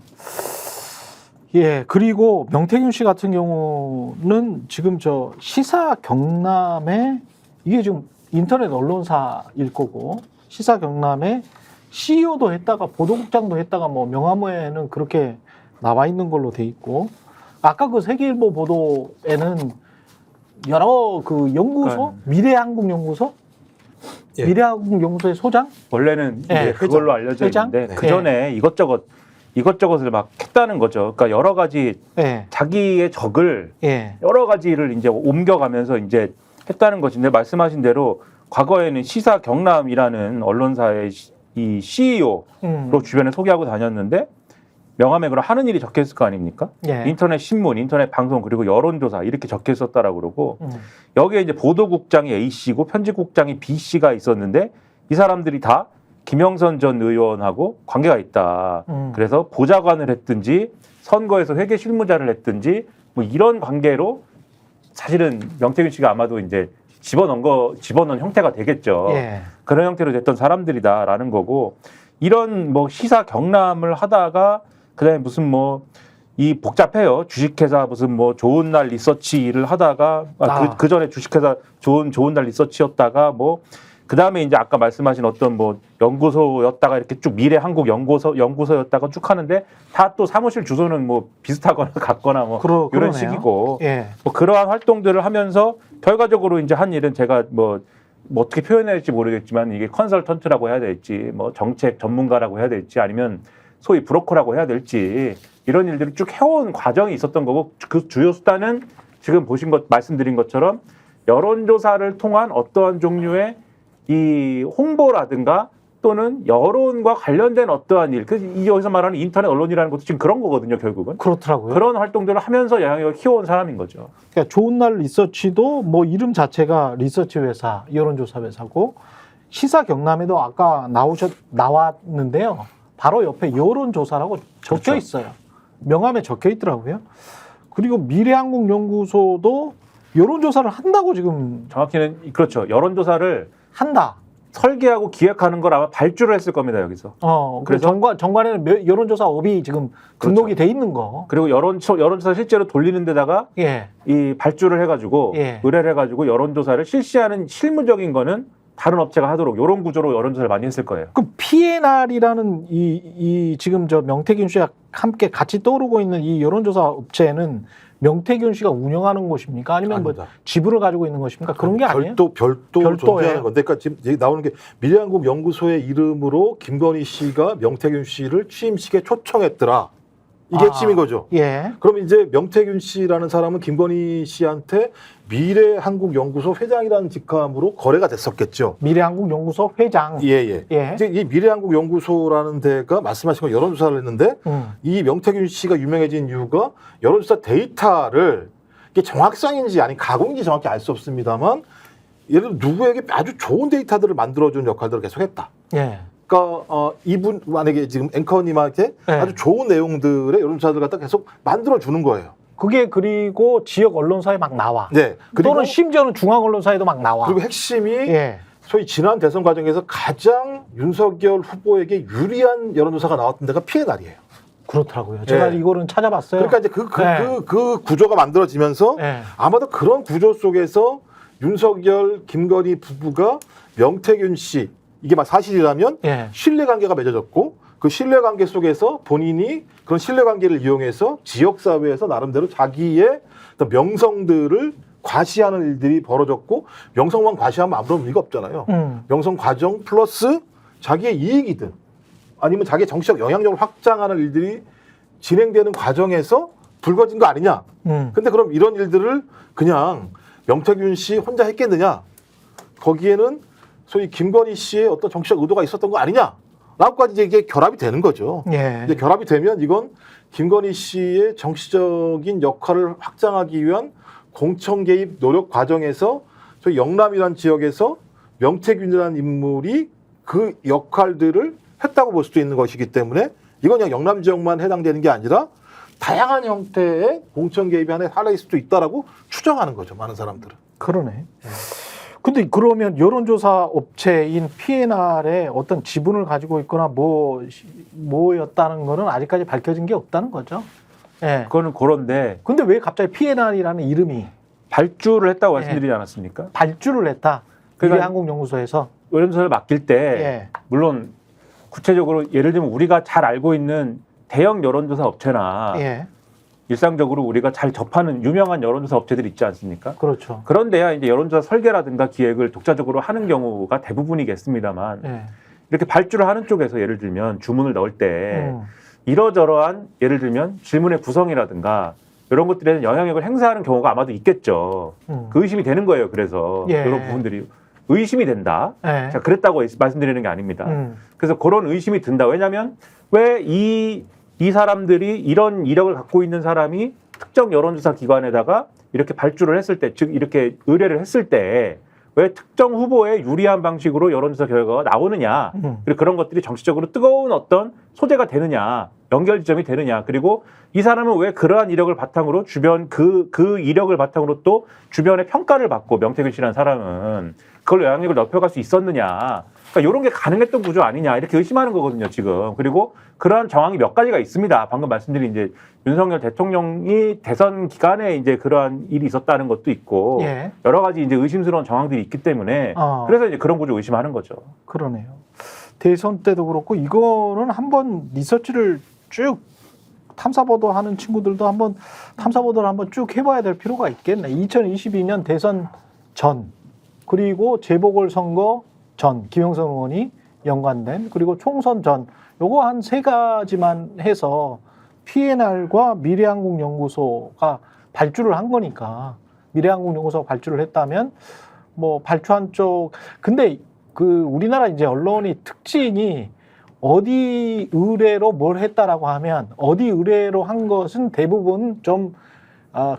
예, 그리고 명태균 씨 같은 경우는 지금 저 시사 경남에 이게 지금 인터넷 언론사일 거고 시사 경남에 CEO도 했다가 보도국장도 했다가 뭐 명함에는 그렇게 나와 있는 걸로 돼 있고 아까 그 세계일보 보도에는 여러 그 연구소 미래한국연구소 예. 미래한국연구소의 소장 원래는 네, 이제 그걸로 알려져 회장? 있는데 네. 그 전에 이것저것을 막 했다는 거죠. 그러니까 여러 가지 예, 자기의 적을 예, 여러 가지를 이제 옮겨가면서 이제 했다는 것인데 말씀하신 대로 과거에는 시사 경남이라는 언론사의 이 CEO로 주변에 소개하고 다녔는데 명함에 그럼 하는 일이 적혀 있을 거 아닙니까? 예. 인터넷 신문, 인터넷 방송 그리고 여론조사 이렇게 적혀 있었다라고 그러고 여기에 이제 보도국장이 A씨고 편집국장이 B씨가 있었는데 이 사람들이 다 김영선 전 의원하고 관계가 있다. 그래서 보좌관을 했든지 선거에서 회계 실무자를 했든지 뭐 이런 관계로 사실은 명태균 씨가 아마도 이제 집어넣은 형태가 되겠죠. 예. 그런 형태로 됐던 사람들이다라는 거고 이런 뭐 시사 경남을 하다가 그다음에 무슨 뭐 이 복잡해요. 주식회사 무슨 뭐 좋은 날 리서치 일을 하다가 그 전에 주식회사 좋은 날 리서치였다가 뭐 그다음에 이제 아까 말씀하신 어떤 뭐 연구소였다가 이렇게 쭉 미래 한국 연구소였다가 쭉 하는데 다 또 사무실 주소는 뭐 비슷하거나 같거나 뭐 이런 그러네요. 식이고 예. 뭐 그러한 활동들을 하면서 결과적으로 이제 한 일은 제가 뭐 어떻게 표현해야 될지 모르겠지만 이게 컨설턴트라고 해야 될지 뭐 정책 전문가라고 해야 될지 아니면 소위 브로커라고 해야 될지 이런 일들을 쭉 해온 과정이 있었던 거고 그 주요 수단은 지금 말씀드린 것처럼 여론조사를 통한 어떠한 종류의 이 홍보라든가 또는 여론과 관련된 어떠한 일, 여기서 말하는 인터넷 언론이라는 것도 지금 그런 거거든요, 결국은. 그렇더라고요. 그런 활동들을 하면서 영향력을 키워온 사람인 거죠. 그러니까 좋은 날 리서치도 뭐 이름 자체가 리서치 회사, 여론조사 회사고 시사 경남에도 아까 나왔는데요. 바로 옆에 여론조사라고 적혀 그렇죠. 있어요. 명함에 적혀 있더라고요. 그리고 미래한국연구소도 여론조사를 한다고 지금 정확히는 그렇죠. 여론조사를 한다. 설계하고 기획하는 걸 아마 발주를 했을 겁니다, 여기서. 그래서 정관에는 여론조사업이 지금 등록이 돼 있는 거. 그리고 여론조사 실제로 돌리는 데다가 예. 이 발주를 해가지고 예. 의뢰를 해가지고 여론조사를 실시하는 실무적인 거는 다른 업체가 하도록 이런 구조로 여론조사를 많이 했을 거예요. 그 PNR이라는 이 지금 저 명태균 씨가 함께 같이 떠오르고 있는 이 여론조사 업체는 명태균 씨가 운영하는 곳입니까? 아니면 아닙니다. 뭐 지분을 가지고 있는 것입니까? 그런 게 아니에요? 별도 존재하는 건데, 그러니까 지금 여기 나오는 게 미래한국 연구소의 이름으로 김건희 씨가 명태균 씨를 취임식에 초청했더라. 이게 핵심인 거죠. 예. 그럼 이제 명태균 씨라는 사람은 김건희 씨한테 미래한국연구소 회장이라는 직함으로 거래가 됐었겠죠. 미래한국연구소 회장. 예. 예. 이제 이 미래한국연구소라는 데가 말씀하신 거 여론조사를 했는데 이 명태균 씨가 유명해진 이유가 여론조사 데이터를 이게 정확성인지 아니 가공인지 정확히 알 수 없습니다만 예를 들어 누구에게 아주 좋은 데이터들을 만들어주는 역할들을 계속했다. 예. 그러니까 이분 만약에 지금 앵커님한테 네. 아주 좋은 내용들의 여론조사들 갖다 계속 만들어주는 거예요. 그게 그리고 지역 언론사에 막 나와. 네. 그리고 또는 심지어는 중앙 언론사에도 막 나와. 그리고 핵심이 예. 소위 지난 대선 과정에서 가장 윤석열 후보에게 유리한 여론조사가 나왔던 데가 PNR이에요. 그렇더라고요. 제가 예. 이거는 찾아봤어요. 그러니까 이제 그 구조가 만들어지면서 예. 아마도 그런 구조 속에서 윤석열, 김건희 부부가 명태균 씨 이게 막 사실이라면 예. 신뢰관계가 맺어졌고 그 신뢰관계 속에서 본인이 그런 신뢰관계를 이용해서 지역사회에서 나름대로 자기의 어떤 명성들을 과시하는 일들이 벌어졌고 명성만 과시하면 아무런 의미가 없잖아요. 명성 과정 플러스 자기의 이익이든 아니면 자기의 정치적 영향력을 확장하는 일들이 진행되는 과정에서 불거진 거 아니냐. 근데 그럼 이런 일들을 그냥 명태균 씨 혼자 했겠느냐. 거기에는 소위 김건희 씨의 어떤 정치적 의도가 있었던 거 아니냐. 라고까지 이제 이게 결합이 되는 거죠. 예. 이제 결합이 되면 이건 김건희 씨의 정치적인 역할을 확장하기 위한 공천 개입 노력 과정에서 저희 영남이라는 지역에서 명태균이라는 인물이 그 역할들을 했다고 볼 수도 있는 것이기 때문에 이건 그냥 영남 지역만 해당되는 게 아니라 다양한 형태의 공천 개입이 하나의 사례일 수도 있다라고 추정하는 거죠. 많은 사람들은. 그러네. 근데 그러면 여론조사 업체인 P&R에 어떤 지분을 가지고 있거나 뭐였다는 거는 아직까지 밝혀진 게 없다는 거죠. 예. 그거는 그런데 근데 왜 갑자기 P&R이라는 이름이 발주를 했다고 말씀드리지 않았습니까? 발주를 했다? 그러니까 미래한국연구소에서. 여론조사를 맡길 때 예. 물론 구체적으로 예를 들면 우리가 잘 알고 있는 대형 여론조사 업체나 예. 일상적으로 우리가 잘 접하는 유명한 여론조사 업체들이 있지 않습니까? 그렇죠. 그런데야 이제 여론조사 설계라든가 기획을 독자적으로 하는 경우가 대부분이겠습니다만 예. 이렇게 발주를 하는 쪽에서 예를 들면 주문을 넣을 때 음. 이러저러한 예를 들면 질문의 구성이라든가 이런 것들에 대한 영향력을 행사하는 경우가 아마도 있겠죠. 그 의심이 되는 거예요. 그래서 예. 이런 부분들이 의심이 된다. 예. 자, 그랬다고 말씀드리는 게 아닙니다. 음. 그래서 그런 의심이 든다. 왜냐하면 왜 이 사람들이 이런 이력을 갖고 있는 사람이 특정 여론조사 기관에다가 이렇게 발주를 했을 때, 즉 이렇게 의뢰를 했을 때 왜 특정 후보에 유리한 방식으로 여론조사 결과가 나오느냐, 그리고 그런 것들이 정치적으로 뜨거운 어떤 소재가 되느냐, 연결 지점이 되느냐, 그리고 이 사람은 왜 그러한 이력을 바탕으로 주변 그 이력을 바탕으로 또 주변의 평가를 받고 명태균 씨라는 사람은 그걸 영향력을 넓혀갈 수 있었느냐. 그러니까 이런 게 가능했던 구조 아니냐 이렇게 의심하는 거거든요 지금. 그리고 그러한 정황이 몇 가지가 있습니다. 방금 말씀드린 이제 윤석열 대통령이 대선 기간에 이제 그러한 일이 있었다는 것도 있고 예. 여러 가지 이제 의심스러운 정황들이 있기 때문에 그래서 이제 그런 구조 의심하는 거죠. 그러네요. 대선 때도 그렇고 이거는 한번 리서치를 쭉 탐사보도 하는 친구들도 한번 탐사보도를 한번 쭉 해봐야 될 필요가 있겠네. 2022년 대선 전 그리고 재보궐선거 전 김영선 의원이 연관된 그리고 총선 전 요거 한 세 가지만 해서 P&R과 미래한국연구소가 발주를 한 거니까 미래한국연구소가 발주를 했다면 뭐 발주한 쪽 근데 그 우리나라 이제 언론이 특징이 어디 의뢰로 뭘 했다라고 하면 어디 의뢰로 한 것은 대부분 좀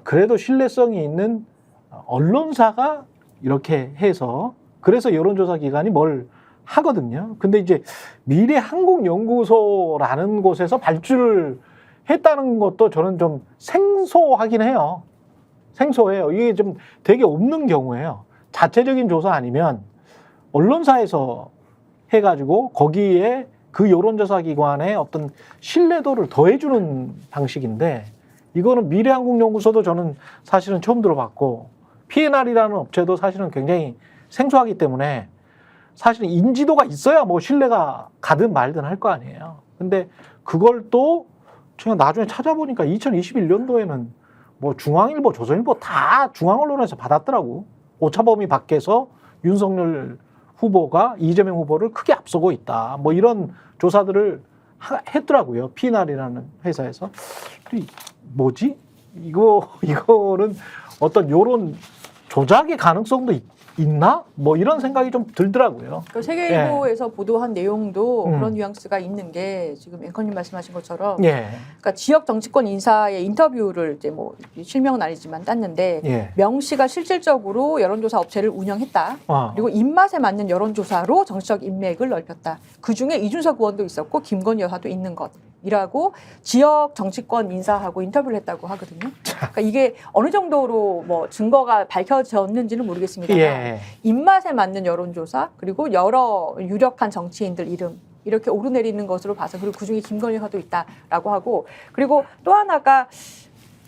그래도 신뢰성이 있는 언론사가 이렇게 해서 그래서 여론조사 기관이 뭘 하거든요. 근데 이제 미래한국연구소라는 곳에서 발주를 했다는 것도 저는 좀 생소하긴 해요. 생소해요. 이게 좀 되게 없는 경우예요. 자체적인 조사 아니면 언론사에서 해가지고 거기에 그 여론조사 기관의 어떤 신뢰도를 더해주는 방식인데 이거는 미래한국연구소도 저는 사실은 처음 들어봤고 P&R이라는 업체도 사실은 굉장히 생소하기 때문에 사실은 인지도가 있어야 뭐 신뢰가 가든 말든 할 거 아니에요. 근데 그걸 또 제가 나중에 찾아보니까 2021년도에는 뭐 중앙일보, 조선일보 다 중앙언론에서 받았더라고. 오차범위 밖에서 윤석열 후보가 이재명 후보를 크게 앞서고 있다. 뭐 이런 조사들을 했더라고요. P&R이라는 회사에서. 뭐지? 이거는 어떤 요런 조작의 가능성도 있나? 뭐 이런 생각이 좀 들더라고요. 세계일보에서 보도한 내용도 그런 뉘앙스가 있는 게 지금 앵커님 말씀하신 것처럼 예. 그러니까 지역 정치권 인사의 인터뷰를 이제 뭐 실명은 아니지만 땄는데 예. 명 씨가 실질적으로 여론조사 업체를 운영했다. 그리고 입맛에 맞는 여론조사로 정치적 인맥을 넓혔다. 그중에 이준석 의원도 있었고 김건희 여사도 있는 것이라고 지역 정치권 인사하고 인터뷰를 했다고 하거든요. 그러니까 이게 어느 정도로 뭐 증거가 밝혀졌는지는 모르겠습니다만 예. 입맛에 맞는 여론조사 그리고 여러 유력한 정치인들 이름 이렇게 오르내리는 것으로 봐서 그리고 그중에 김건희 여사도 있다라고 하고 그리고 또 하나가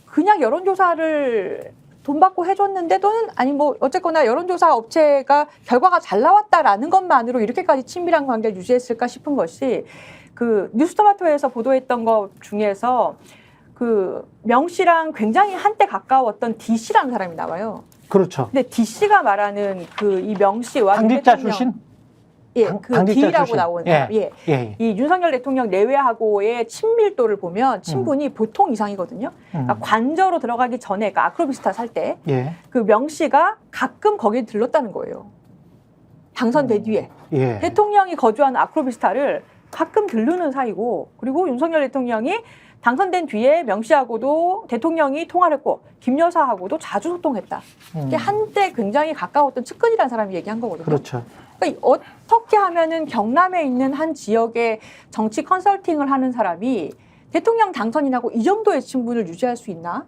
그냥 여론조사를 돈 받고 해줬는데 또는 아니 뭐 어쨌거나 여론조사 업체가 결과가 잘 나왔다라는 것만으로 이렇게까지 친밀한 관계를 유지했을까 싶은 것이 그 뉴스토마토에서 보도했던 것 중에서 그 명 씨랑 굉장히 한때 가까웠던 D 씨라는 사람이 나와요. 그렇죠. 근데 D 씨가 말하는 그 이 명 씨와 당직자 출신? 예, 그 당직자 D라고 출신. 나오는 예. 예. 예. 이 윤석열 대통령 내외하고의 친밀도를 보면 친분이 보통 이상이거든요. 그러니까 관저로 들어가기 전에 그러니까 아크로비스타 살 때 그 예. 명 씨가 가끔 거기에 들렀다는 거예요. 당선된 뒤에 예. 대통령이 거주하는 아크로비스타를 가끔 들르는 사이고 그리고 윤석열 대통령이 당선된 뒤에 명 씨하고도 대통령이 통화를 했고 김 여사하고도 자주 소통했다. 이게 한때 굉장히 가까웠던 측근이라는 사람이 얘기한 거거든요. 그렇죠. 그러니까 어떻게 하면은 경남에 있는 한 지역의 정치 컨설팅을 하는 사람이 대통령 당선인하고 이 정도의 친분을 유지할 수 있나?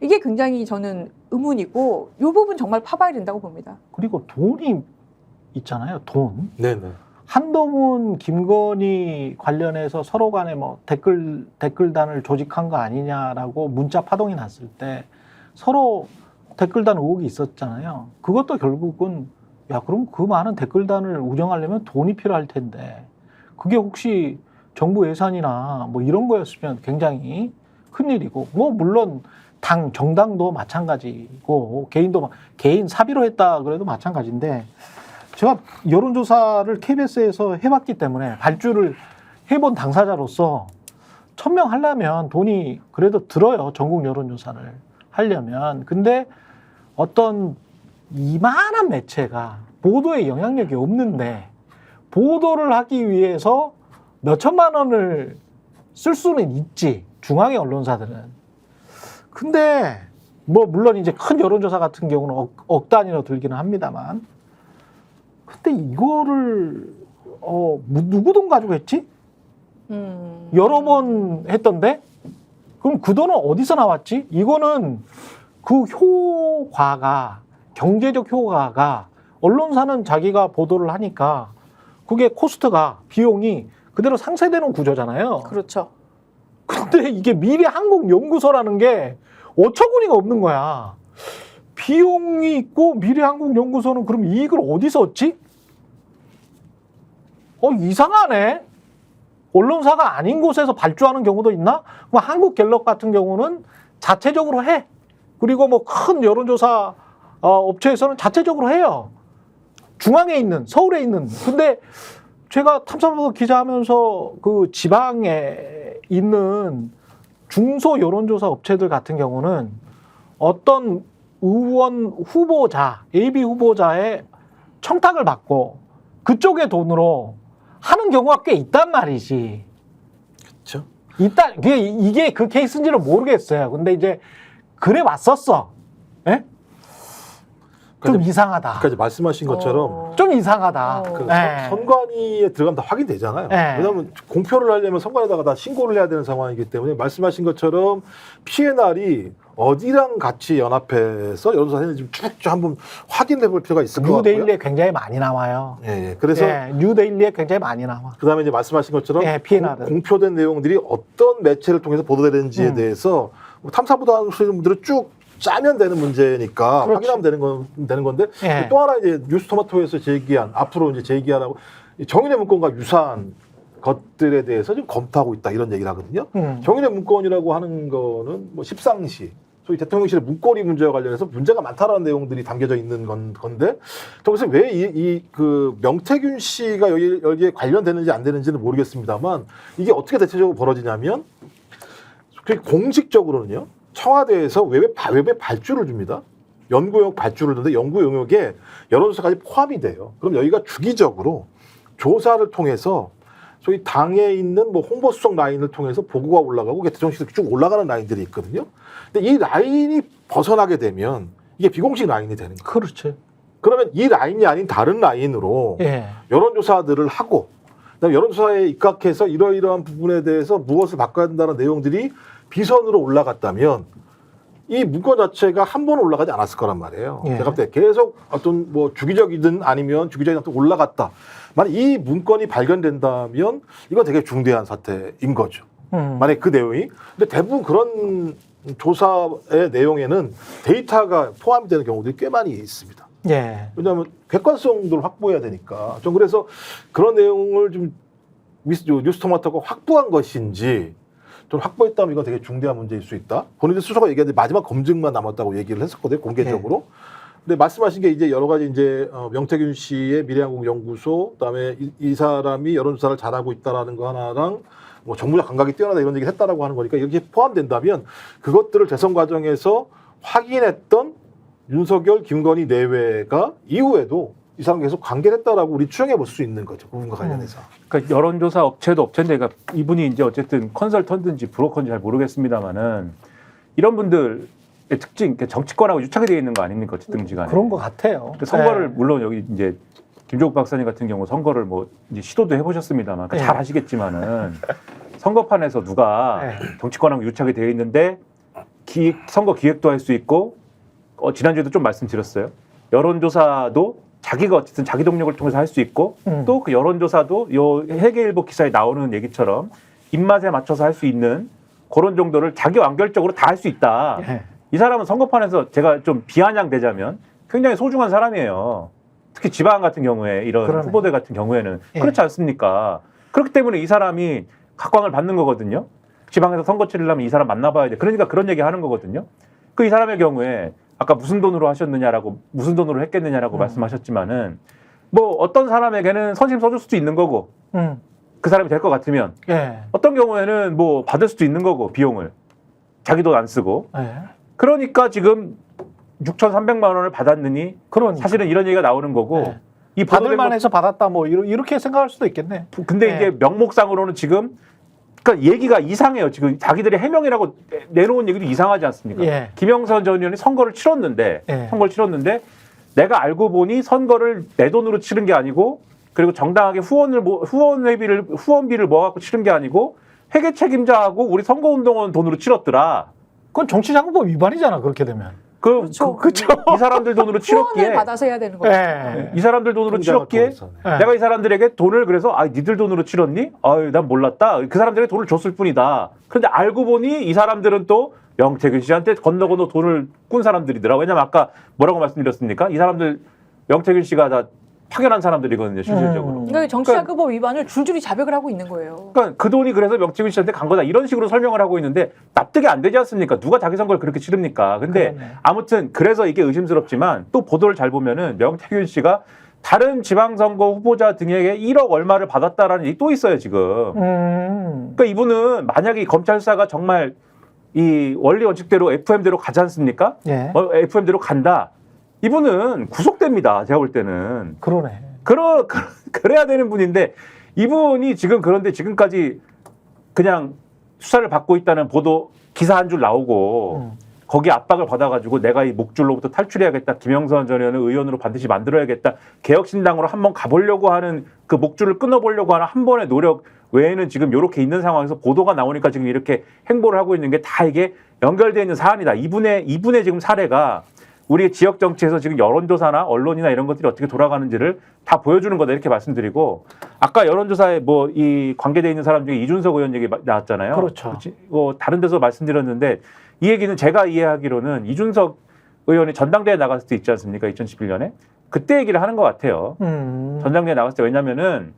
이게 굉장히 저는 의문이고 이 부분 정말 파봐야 된다고 봅니다. 그리고 돈이 있잖아요. 돈. 네네. 한동훈, 김건희 관련해서 서로 간에 뭐 댓글단을 조직한 거 아니냐라고 문자 파동이 났을 때 서로 댓글단 의혹이 있었잖아요. 그것도 결국은 야, 그럼 그 많은 댓글단을 운영하려면 돈이 필요할 텐데 그게 혹시 정부 예산이나 뭐 이런 거였으면 굉장히 큰일이고 뭐 물론 정당도 마찬가지고 개인 사비로 했다 그래도 마찬가지인데 제가 여론조사를 KBS에서 해봤기 때문에 발주를 해본 당사자로서 1000명 하려면 돈이 그래도 들어요. 전국 여론조사를 하려면. 근데 어떤 이만한 매체가 보도에 영향력이 없는데 보도를 하기 위해서 몇천만 원을 쓸 수는 있지. 중앙의 언론사들은. 근데 뭐 물론 이제 큰 여론조사 같은 경우는 억 단위로 들기는 합니다만 근데 이거를 누구 돈 가지고 했지? 여러 번 했던데? 그럼 그 돈은 어디서 나왔지? 이거는 그 효과가 경제적 효과가 언론사는 자기가 보도를 하니까 그게 코스트가 비용이 그대로 상쇄되는 구조잖아요. 그렇죠. 근데 이게 미래한국연구소라는 게 어처구니가 없는 거야. 비용이 있고 미래한국연구소는 그럼 이익을 어디서 얻지? 이상하네. 언론사가 아닌 곳에서 발주하는 경우도 있나? 뭐 한국갤럽 같은 경우는 자체적으로 해. 그리고 뭐 큰 여론조사 업체에서는 자체적으로 해요. 중앙에 있는, 서울에 있는. 근데 제가 탐사보도 기자하면서 그 지방에 있는 중소 여론조사 업체들 같은 경우는 어떤 의원 후보자, 예비 후보자의 청탁을 받고 그쪽의 돈으로 하는 경우가 꽤 있단 말이지. 그렇죠. 이게 그 케이스인지는 모르겠어요. 근데 이제 그래 왔었어. 예? 좀 이상하다. 아까 이제 말씀하신 것처럼 좀 이상하다. 그 예. 선관위에 들어가면 다 확인되잖아요. 네. 왜냐하면 공표를 하려면 선관위에다가 다 신고를 해야 되는 상황이기 때문에 말씀하신 것처럼 피해 날이 어디랑 같이 연합해서 여론조사 했는지 쭉 한번 확인해 볼 필요가 있을 것 같고요. 뉴데일리에 굉장히 많이 나와요. 예. 그래서 뉴데일리에 굉장히 많이 나와. 그다음에 이제 말씀하신 것처럼 피해 날은. 공표된 내용들이 어떤 매체를 통해서 보도되는지에 대해서 탐사보도 하시는 분들은 쭉 짜면 되는 문제니까 그렇지. 확인하면 되는 건데 예. 또 하나 이제 뉴스토마토에서 앞으로 이제 제기하라고 정인의 문건과 유사한 것들에 대해서 좀 검토하고 있다 이런 얘기를 하거든요. 정인의 문건이라고 하는 거는 뭐 십상시 소위 대통령실의 문고리 문제와 관련해서 문제가 많다라는 내용들이 담겨져 있는 건데 그래서 왜 그 명태균 씨가 여기에 관련되는지 안 되는지는 모르겠습니다만 이게 어떻게 대체적으로 벌어지냐면 공식적으로는요. 청와대에서 외배 발주를 줍니다. 연구용역 발주를 주는데 연구 용역에 여론조사까지 포함이 돼요. 그럼 여기가 주기적으로 조사를 통해서 소위 당에 있는 뭐 홍보수석 라인을 통해서 보고가 올라가고 대통령실에 쭉 올라가는 라인들이 있거든요. 근데 이 라인이 벗어나게 되면 이게 비공식 라인이 되는 거예요. 그렇지. 그러면 이 라인이 아닌 다른 라인으로 예. 여론조사들을 하고 그다음에 여론조사에 입각해서 이러이러한 부분에 대해서 무엇을 바꿔야 된다는 내용들이 비선으로 올라갔다면 이 문건 자체가 한 번은 올라가지 않았을 거란 말이에요. 예. 제가 볼 때 계속 어떤 뭐 주기적이든 아니면 주기적인 어떤 올라갔다. 만약 이 문건이 발견된다면 이건 되게 중대한 사태인 거죠. 만약 그 내용이. 근데 대부분 그런 조사의 내용에는 데이터가 포함이 되는 경우들이 꽤 많이 있습니다. 예. 왜냐하면 객관성도 확보해야 되니까. 전 그래서 그런 내용을 좀 뉴스토마토가 확보한 것인지 좀 확보했다면 이건 되게 중대한 문제일 수 있다. 본인들 스스로가 얘기하는데 마지막 검증만 남았다고 얘기를 했었거든요. 공개적으로. 네. 근데 말씀하신 게 이제 여러 가지 이제 명태균 씨의 미래한국연구소 그다음에 이 사람이 여론조사를 잘하고 있다라는 거 하나랑 뭐 정무적 감각이 뛰어나다 이런 얘기를 했다라고 하는 거니까 여기에 포함된다면 그것들을 대선 과정에서 확인했던 윤석열, 김건희 내외가 이후에도 이 사람 계속 관계를 했다라고 우리 추정해 볼 수 있는 거죠. 그 부분과 관련해서. 그러니까 여론조사 업체도 업체인데, 그러니까 이분이 이제 어쨌든 컨설턴트인지 브로커인지 잘 모르겠습니다만은 이런 분들의 특징, 그러니까 정치권하고 유착이 되어 있는 거 아닙니까? 어쨌든 등지간에. 그런 것 같아요. 그러니까 선거를 네. 물론 여기 이제 김종국 박사님 같은 경우 선거를 뭐 이제 시도도 해보셨습니다만 그러니까 네. 잘 아시겠지만은 선거판에서 누가 네. 정치권하고 유착이 되어 있는데 선거 기획도 할 수 있고 지난주에도 좀 말씀드렸어요. 여론조사도 자기가 어쨌든 자기 동력을 통해서 할 수 있고 또 그 여론조사도 요 세계일보 기사에 나오는 얘기처럼 입맛에 맞춰서 할 수 있는 그런 정도를 자기 완결적으로 다 할 수 있다. 예. 이 사람은 선거판에서 제가 좀 비아냥되자면 굉장히 소중한 사람이에요. 특히 지방 같은 경우에 이런 그러네. 후보들 같은 경우에는 예. 그렇지 않습니까? 그렇기 때문에 이 사람이 각광을 받는 거거든요. 지방에서 선거 치르려면 이 사람 만나봐야 돼. 그러니까 그런 얘기 하는 거거든요. 그 이 사람의 경우에 아까 무슨 돈으로 하셨느냐라고 무슨 돈으로 했겠느냐라고 말씀하셨지만은 뭐 어떤 사람에게는 선심 써줄 수도 있는 거고 그 사람이 될 것 같으면 예. 어떤 경우에는 뭐 받을 수도 있는 거고 비용을 자기 돈 안 쓰고 예. 그러니까 지금 6,300만 원을 받았느니 그러니까. 사실은 이런 얘기가 나오는 거고 네. 이 받을 보도된 것- 만해서 받았다 뭐 이렇게 생각할 수도 있겠네. 근데 네. 이게 명목상으로는 지금 그러니까 얘기가 이상해요. 지금 자기들이 해명이라고 내놓은 얘기도 이상하지 않습니까? 예. 김영선 전 의원이 선거를 치렀는데 예. 내가 알고 보니 선거를 내 돈으로 치른 게 아니고 그리고 정당하게 후원비를 모아갖고 치른 게 아니고 회계 책임자하고 우리 선거운동원 돈으로 치렀더라. 그건 정치자금법 위반이잖아 그렇게 되면. 그렇죠. 이 사람들 돈으로 후원을 치렀기에 받아서 해야 되는 거죠. 예. 이 사람들 돈으로 치렀기에 예. 내가 이 사람들에게 돈을 그래서 니들 돈으로 치렀니? 난 몰랐다. 그 사람들에게 돈을 줬을 뿐이다. 그런데 알고 보니 이 사람들은 또 명태균 씨한테 건너 돈을 꾼 사람들이더라. 왜냐면 아까 뭐라고 말씀드렸습니까? 이 사람들 명태균 씨가 다 파견한 사람들이거든요, 실질적으로. 그러니까 정치자금법 위반을 줄줄이 자백을 하고 있는 거예요. 그러니까 그 돈이 그래서 명태균 씨한테 간 거다. 이런 식으로 설명을 하고 있는데 납득이 안 되지 않습니까? 누가 자기 선거를 그렇게 치릅니까? 근데 그러네. 아무튼 그래서 이게 의심스럽지만 또 보도를 잘 보면은 명태균 씨가 다른 지방선거 후보자 등에게 1억 얼마를 받았다라는 얘기 또 있어요, 지금. 그러니까 이분은 만약에 이 검찰 수사가 정말 이 원리 원칙대로 FM대로 가지 않습니까? 예. FM대로 간다. 이분은 구속됩니다. 제가 볼 때는. 그러네. 그래야 되는 분인데 이분이 지금 그런데 지금까지 그냥 수사를 받고 있다는 보도 기사 한 줄 나오고 거기 압박을 받아가지고 내가 이 목줄로부터 탈출해야겠다. 김영선 전 의원을 의원으로 반드시 만들어야겠다. 개혁신당으로 한번 가보려고 하는 그 목줄을 끊어보려고 하는 한 번의 노력 외에는 지금 이렇게 있는 상황에서 보도가 나오니까 지금 이렇게 행보를 하고 있는 게 다 이게 연결되어 있는 사안이다. 이분의 지금 사례가 우리 지역 정치에서 지금 여론조사나 언론이나 이런 것들이 어떻게 돌아가는지를 다 보여주는 거다 이렇게 말씀드리고 아까 여론조사에 뭐 이 관계되어 있는 사람 중에 이준석 의원 얘기 나왔잖아요. 그렇죠. 다른 데서 말씀드렸는데 이 얘기는 제가 이해하기로는 이준석 의원이 전당대회 나갔을 때 있지 않습니까? 2011년에 그때 얘기를 하는 것 같아요. 전당대회 나갔을 때 왜냐면은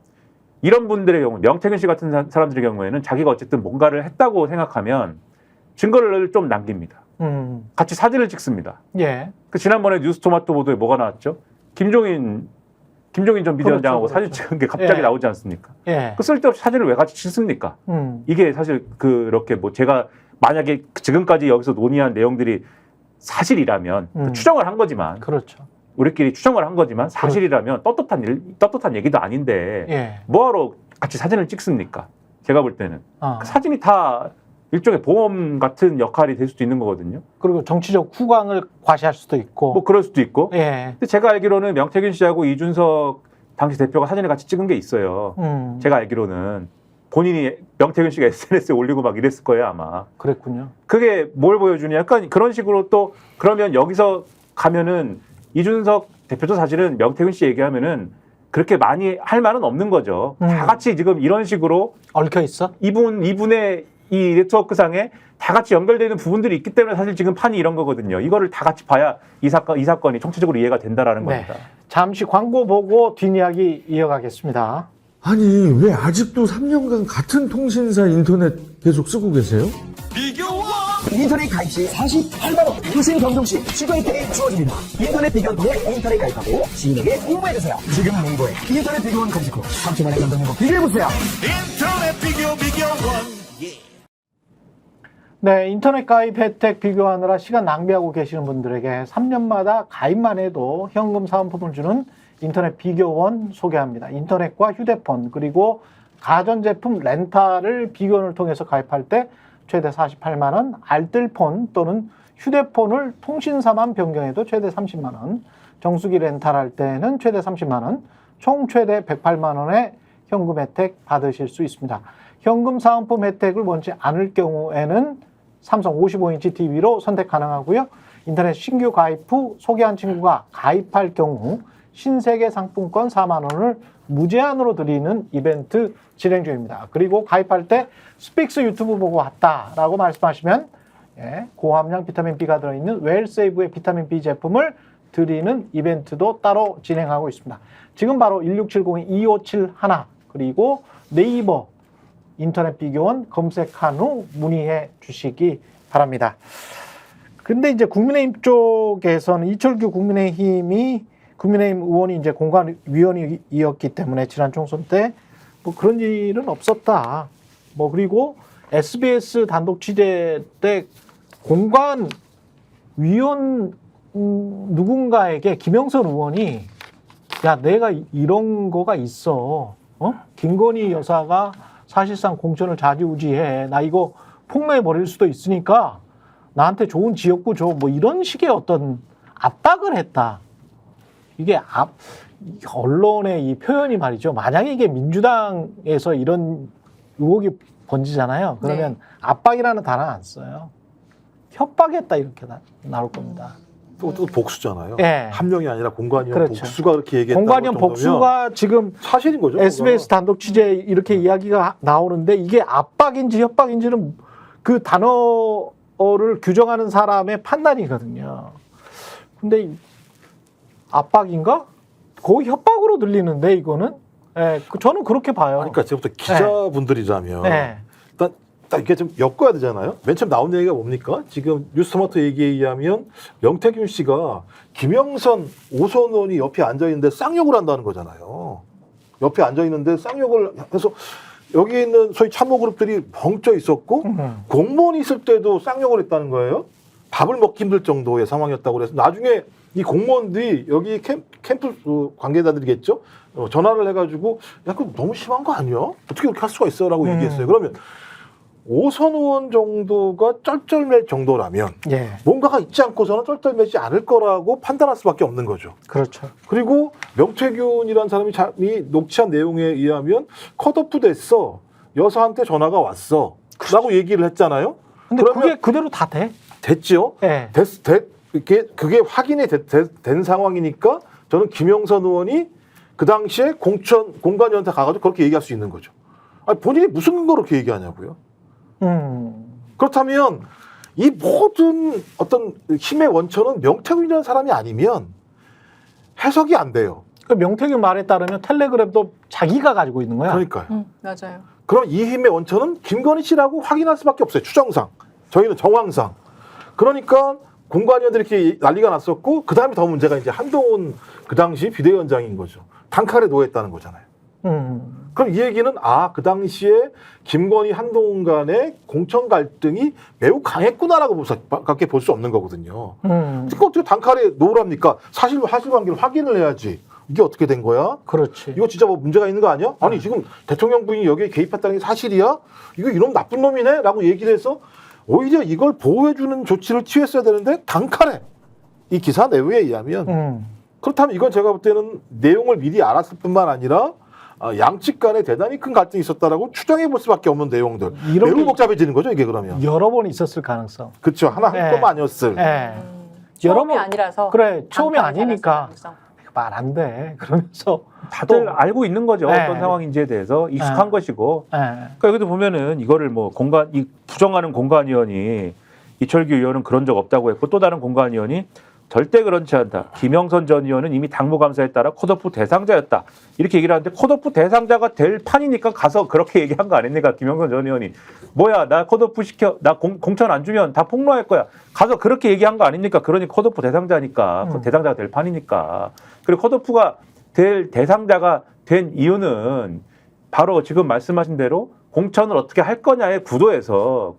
이런 분들의 경우 명태균 씨 같은 사람들의 경우에는 자기가 어쨌든 뭔가를 했다고 생각하면 증거를 좀 남깁니다. 같이 사진을 찍습니다. 예. 그 지난번에 뉴스토마토 보도에 뭐가 나왔죠? 김종인 전 비대위원장하고 그렇죠. 사진 찍은 게 갑자기 예. 나오지 않습니까? 예. 그 쓸데없이 사진을 왜 같이 찍습니까? 이게 사실 그렇게 뭐 제가 만약에 지금까지 여기서 논의한 내용들이 사실이라면 추정을 한 거지만 그렇죠. 우리끼리 추정을 한 거지만 사실이라면 떳떳한 얘기도 아닌데 예. 뭐하러 같이 사진을 찍습니까? 제가 볼 때는 그 사진이 다 일종의 보험 같은 역할이 될 수도 있는 거거든요. 그리고 정치적 후광을 과시할 수도 있고. 뭐 그럴 수도 있고. 예. 근데 제가 알기로는 명태균 씨하고 이준석 당시 대표가 사진을 같이 찍은 게 있어요. 제가 알기로는 본인이 명태균 씨가 SNS에 올리고 막 이랬을 거예요 아마. 그랬군요. 그게 뭘 보여주냐? 약간 그런 식으로 또 그러면 여기서 가면은 이준석 대표도 사실은 명태균 씨 얘기하면은 그렇게 많이 할 말은 없는 거죠. 다 같이 지금 이런 식으로 얽혀 있어? 이분의 이 네트워크상에 다 같이 연결되는 부분들이 있기 때문에 사실 지금 판이 이런 거거든요. 이거를 다 같이 봐야 이 사건이 총체적으로 이해가 된다라는 겁니다. 잠시 광고 보고 뒷이야기 이어가겠습니다. 아니 왜 아직도 3년간 같은 통신사 인터넷 계속 쓰고 계세요? 인터넷 가입 시 48만 원 무신 경동 시 추가 혜택이 주어집니다. 인터넷 비교원 통해 인터넷 가입하고 지인에게 홍보해주세요. 지금 네이버에 인터넷 비교원 검색 후 3초만에 경동 행복 비교해보세요. 인터넷 비교원. 네, 인터넷 가입 혜택 비교하느라 시간 낭비하고 계시는 분들에게 3년마다 가입만 해도 현금 사은품을 주는 인터넷 비교원 소개합니다. 인터넷과 휴대폰 그리고 가전제품 렌탈을 비교원을 통해서 가입할 때 최대 48만 원, 알뜰폰 또는 휴대폰을 통신사만 변경해도 최대 30만 원, 정수기 렌탈할 때는 최대 30만 원, 총 최대 108만 원의 현금 혜택 받으실 수 있습니다. 현금 사은품 혜택을 원치 않을 경우에는 삼성 55인치 TV로 선택 가능하고요. 인터넷 신규 가입 후 소개한 친구가 가입할 경우 신세계 상품권 4만 원을 무제한으로 드리는 이벤트 진행 중입니다. 그리고 가입할 때 스픽스 유튜브 보고 왔다라고 말씀하시면 고함량 비타민 B가 들어있는 웰세이브의 비타민 B 제품을 드리는 이벤트도 따로 진행하고 있습니다. 지금 바로 1670-2571 그리고 네이버 인터넷 비교원 검색한 후 문의해 주시기 바랍니다. 근데 이제 국민의힘 쪽에서는 이철규 국민의힘 의원이 이제 공관위원이었기 때문에 지난 총선 때 뭐 그런 일은 없었다. 뭐 그리고 SBS 단독 취재 때 공관위원 누군가에게 김영선 의원이 야 내가 이런 거가 있어. 김건희 여사가 사실상 공천을 좌지우지해. 나 이거 폭로해 버릴 수도 있으니까 나한테 좋은 지역구 줘. 뭐 이런 식의 어떤 압박을 했다. 이게 언론의 이 표현이 말이죠. 만약에 이게 민주당에서 이런 의혹이 번지잖아요. 그러면 네. 압박이라는 단어 안 써요. 협박했다 이렇게 나올 겁니다. 또 복수잖아요. 네. 함령이 아니라 공관위원 그렇죠. 복수가 그렇게 얘기했다고 공관위원 복수가 지금 사실인 거죠. SBS 단독 취재 이렇게 이야기가 나오는데 이게 압박인지 협박인지는 그 단어를 규정하는 사람의 판단이거든요. 근데 압박인가? 거의 협박으로 들리는데 이거는 저는 그렇게 봐요. 그러니까 지금부터 기자분들이라면 네. 일단 딱 이게 좀 엮어야 되잖아요. 맨 처음 나온 얘기가 뭡니까? 지금 뉴스토마토 얘기에 의하면 명태균 씨가 김영선 오선 의원이 옆에 앉아 있는데 쌍욕을 한다는 거잖아요. 옆에 앉아 있는데 쌍욕을 해서 여기 있는 소위 참모 그룹들이 벙쪄 있었고 공무원이 있을 때도 쌍욕을 했다는 거예요. 밥을 먹기 힘들 정도의 상황이었다고 그래서 나중에 이 공무원들이 여기 캠프 관계자들이겠죠. 전화를 해가지고 야 그거 너무 심한 거 아니야? 어떻게 그렇게 할 수가 있어라고 얘기했어요. 그러면 오선 의원 정도가 쩔쩔맬 정도라면 예, 뭔가가 있지 않고서는 쩔쩔매지 않을 거라고 판단할 수밖에 없는 거죠. 그렇죠. 그리고 명태균이라는 사람이 녹취한 내용에 의하면 컷오프 됐어. 여사한테 전화가 왔어. 라고 얘기를 했잖아요. 근데 그러면 그게 그대로 다 돼? 됐죠. 예. 그게 확인이 된 상황이니까 저는 김영선 의원이 그 당시에 공관위원한테 가가지고 그렇게 얘기할 수 있는 거죠. 아니, 본인이 무슨 근거로 그렇게 얘기하냐고요. 그렇다면 이 모든 어떤 힘의 원천은 명태균이라는 사람이 아니면 해석이 안 돼요. 그 명태균 말에 따르면 텔레그램도 자기가 가지고 있는 거야. 그러니까요. 맞아요. 그럼 이 힘의 원천은 김건희 씨라고 확인할 수밖에 없어요. 추정상. 저희는 정황상. 그러니까 공관위원들이 이렇게 난리가 났었고 그 다음에 더 문제가 이제 한동훈 그 당시 비대위원장인 거죠. 단칼에 놓였다는 거잖아요. 그럼 이 얘기는 그 당시에 김건희 한동훈 간의 공천 갈등이 매우 강했구나라고 밖에 볼 수 없는 거거든요. 그러니까 어떻게 단칼에 놓으랍니까? 사실관계를 확인을 해야지. 이게 어떻게 된 거야? 그렇지. 이거 진짜 뭐 문제가 있는 거 아니야? 아니 지금 대통령 부인이 여기에 개입했다는 게 사실이야? 이거 이놈 나쁜 놈이네? 라고 얘기를 해서 오히려 이걸 보호해주는 조치를 취했어야 되는데 단칼에 이 기사 내용에 의하면 그렇다면 이건 제가 볼 때는 내용을 미리 알았을 뿐만 아니라 양측 간에 대단히 큰 갈등이 있었다라고 추정해 볼 수밖에 없는 내용들. 매우 복잡해지는 거죠 이게 그러면. 여러 번 있었을 가능성. 그렇죠. 한 건만 아니었을. 처음이 아니라서. 그래, 처음이 단칼에 아니니까. 잘할 가능성. 말 안 돼. 그러면서 다들 또- 알고 있는 거죠. 네. 어떤 상황인지에 대해서 익숙한 네. 것이고. 예. 그러니까 여기도 보면은 이거를 뭐 부정하는 공관위원이 이철규 의원은 그런 적 없다고 했고 또 다른 공관위원이 절대 그렇지 않다. 김영선 전 의원은 이미 당무감사에 따라 컷오프 대상자였다. 이렇게 얘기를 하는데 컷오프 대상자가 될 판이니까 가서 그렇게 얘기한 거 아닙니까? 김영선 전 의원이. 뭐야 나 컷오프 시켜. 나 공천 안 주면 다 폭로할 거야. 가서 그렇게 얘기한 거 아닙니까? 그러니 컷오프 대상자니까. 대상자가 될 판이니까. 그리고 컷오프가 될 대상자가 된 이유는 바로 지금 말씀하신 대로 공천을 어떻게 할 거냐의 구도에서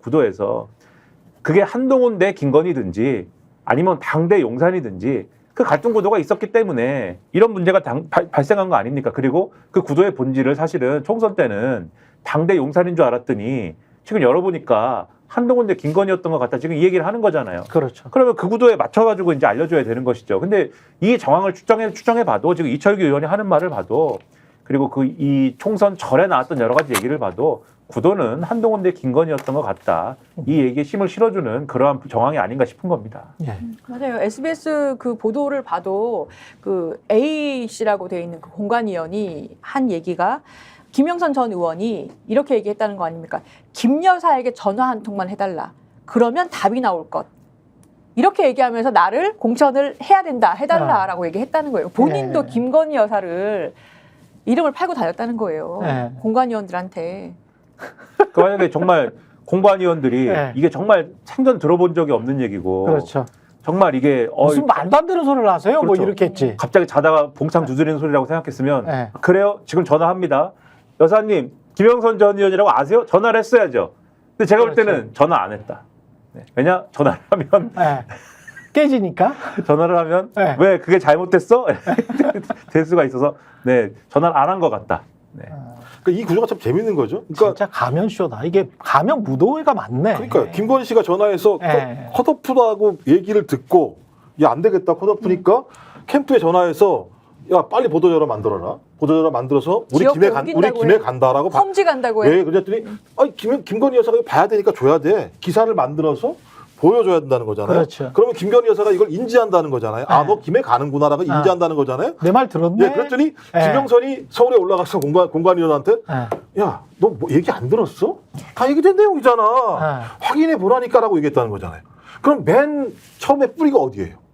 그게 한동훈 대 김건희든지 아니면 당대 용산이든지 그 갈등 구도가 있었기 때문에 이런 문제가 발생한 거 아닙니까? 그리고 그 구도의 본질을 사실은 총선 때는 당대 용산인 줄 알았더니 지금 열어보니까 한동훈 대 김건희였던 것 같다. 지금 이 얘기를 하는 거잖아요. 그렇죠. 그러면 그 구도에 맞춰가지고 이제 알려줘야 되는 것이죠. 근데 이 정황을 추정해봐도 지금 이철규 의원이 하는 말을 봐도 그리고 이 총선 전에 나왔던 여러 가지 얘기를 봐도 구도는 한동훈 대 김건희였던 것 같다. 이 얘기에 힘을 실어주는 그러한 정황이 아닌가 싶은 겁니다. 예. 맞아요. SBS 그 보도를 봐도 그 A 씨라고 되어 있는 그 공관위원이 한 얘기가 김영선 전 의원이 이렇게 얘기했다는 거 아닙니까? 김 여사에게 전화 한 통만 해달라. 그러면 답이 나올 것. 이렇게 얘기하면서 나를 공천을 해야 된다, 해달라라고 얘기했다는 거예요. 본인도 예. 김건희 여사를 이름을 팔고 다녔다는 거예요. 예. 공관위원들한테. 그 만약에 정말 공관위원들이 네. 이게 정말 생전 들어본 적이 없는 얘기고 그렇죠. 정말 이게 무슨 말도 안 되는 소리를 하세요? 그렇죠. 뭐 이렇게 했지. 갑자기 자다가 봉창 두드리는 소리라고 생각했으면 네. 그래요? 지금 전화합니다. 여사님 김영선 전 의원이라고 아세요? 전화를 했어야죠. 근데 제가 볼 때는 그렇죠. 전화 안 했다. 네. 왜냐? 전화를 하면 예. 깨지니까. 전화를 하면 네. 왜 그게 잘못됐어? 될 수가 있어서 네 전화를 안 한 것 같다. 네. 그러니까 이 구조가 참 재밌는 거죠. 그러니까 진짜 가면쇼다. 이게 가면 무도회가 많네. 그러니까 김건희 씨가 전화해서 네. 컷오프라고 얘기를 듣고 야 안 되겠다 컷오프니까 캠프에 전화해서 야 빨리 보도자료 만들어라. 보도자료 만들어서 우리 기업 김에 옮긴다고 김에 해. 간다라고 험지 간다고 해. 왜 그랬더니 아니 김건희 여사가 이거 봐야 되니까 줘야 돼. 기사를 만들어서 보여줘야 된다는 거잖아요. 그렇죠. 그러면 김건희 여사가 이걸 인지한다는 거잖아요. 아, 네. 너 김에 가는구나라고 인지한다는 거잖아요. 내 말 들었네. 예, 그랬더니 네. 김영선이 서울에 올라가서 공관위원한테 예. 야, 너 뭐 얘기 안 들었어? 다 얘기된 내용이잖아. 네. 확인해 보라니까라고 얘기했다는 거잖아요. 그럼 맨 처음에 뿌리가 어디예요?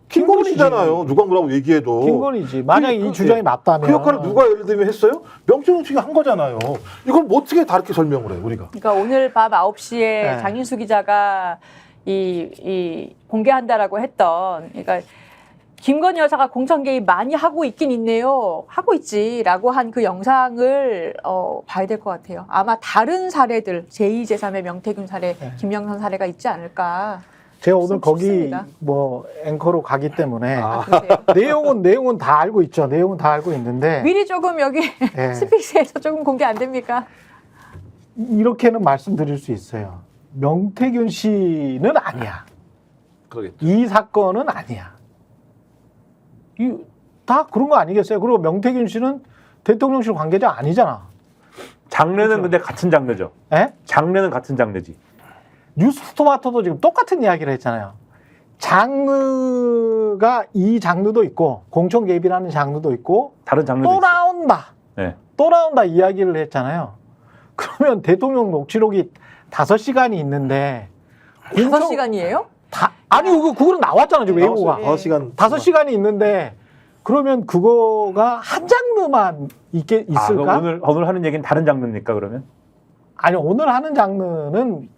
김건희 김건희지. 씨잖아요. 누가 뭐라고 얘기해도. 김건희지. 만약에 이 주장이 맞다면. 그 역할을 누가 예를 들면 했어요? 명태균 한 거잖아요. 이걸 뭐 어떻게 다르게 설명을 해, 우리가? 그러니까 오늘 밤 9시에 네. 장인수 기자가 이 공개한다라고 했던, 그러니까 김건희 여사가 공천 개입 많이 하고 있긴 있네요. 하고 있지라고 한 그 영상을 봐야 될 것 같아요. 아마 다른 사례들, 제2, 제3의 명태균 사례, 네. 김영선 사례가 있지 않을까. 제가 오늘 거기 싶습니다. 뭐 앵커로 가기 때문에 그러세요? 내용은 다 알고 있죠. 내용은 다 알고 있는데 미리 조금 여기 예. 스픽스에서 조금 공개 안 됩니까? 이렇게는 말씀드릴 수 있어요. 명태균 씨는 아니야. 그러겠죠. 이 사건은 아니야. 다 그런 거 아니겠어요? 그리고 명태균 씨는 대통령실 관계자 아니잖아. 장르는 그렇죠. 근데 같은 장르죠. 예? 장르는 같은 장르지. 뉴스토마토도 지금 똑같은 이야기를 했잖아요. 장르가 이 장르도 있고 공천 개입이라는 장르도 있고 다른 장르도 또 있어요. 나온다. 네. 또 나온다 이야기를 했잖아요. 그러면 대통령 녹취록이 5시간이 있는데 5시간이에요? 아니 그거는 나왔잖아 지금 외고가. 5시간. 5시간이 있는데 그러면 그거가 한 장르만 있을까? 그럼 오늘 하는 얘기는 다른 장르입니까 그러면? 아니 오늘 하는 장르는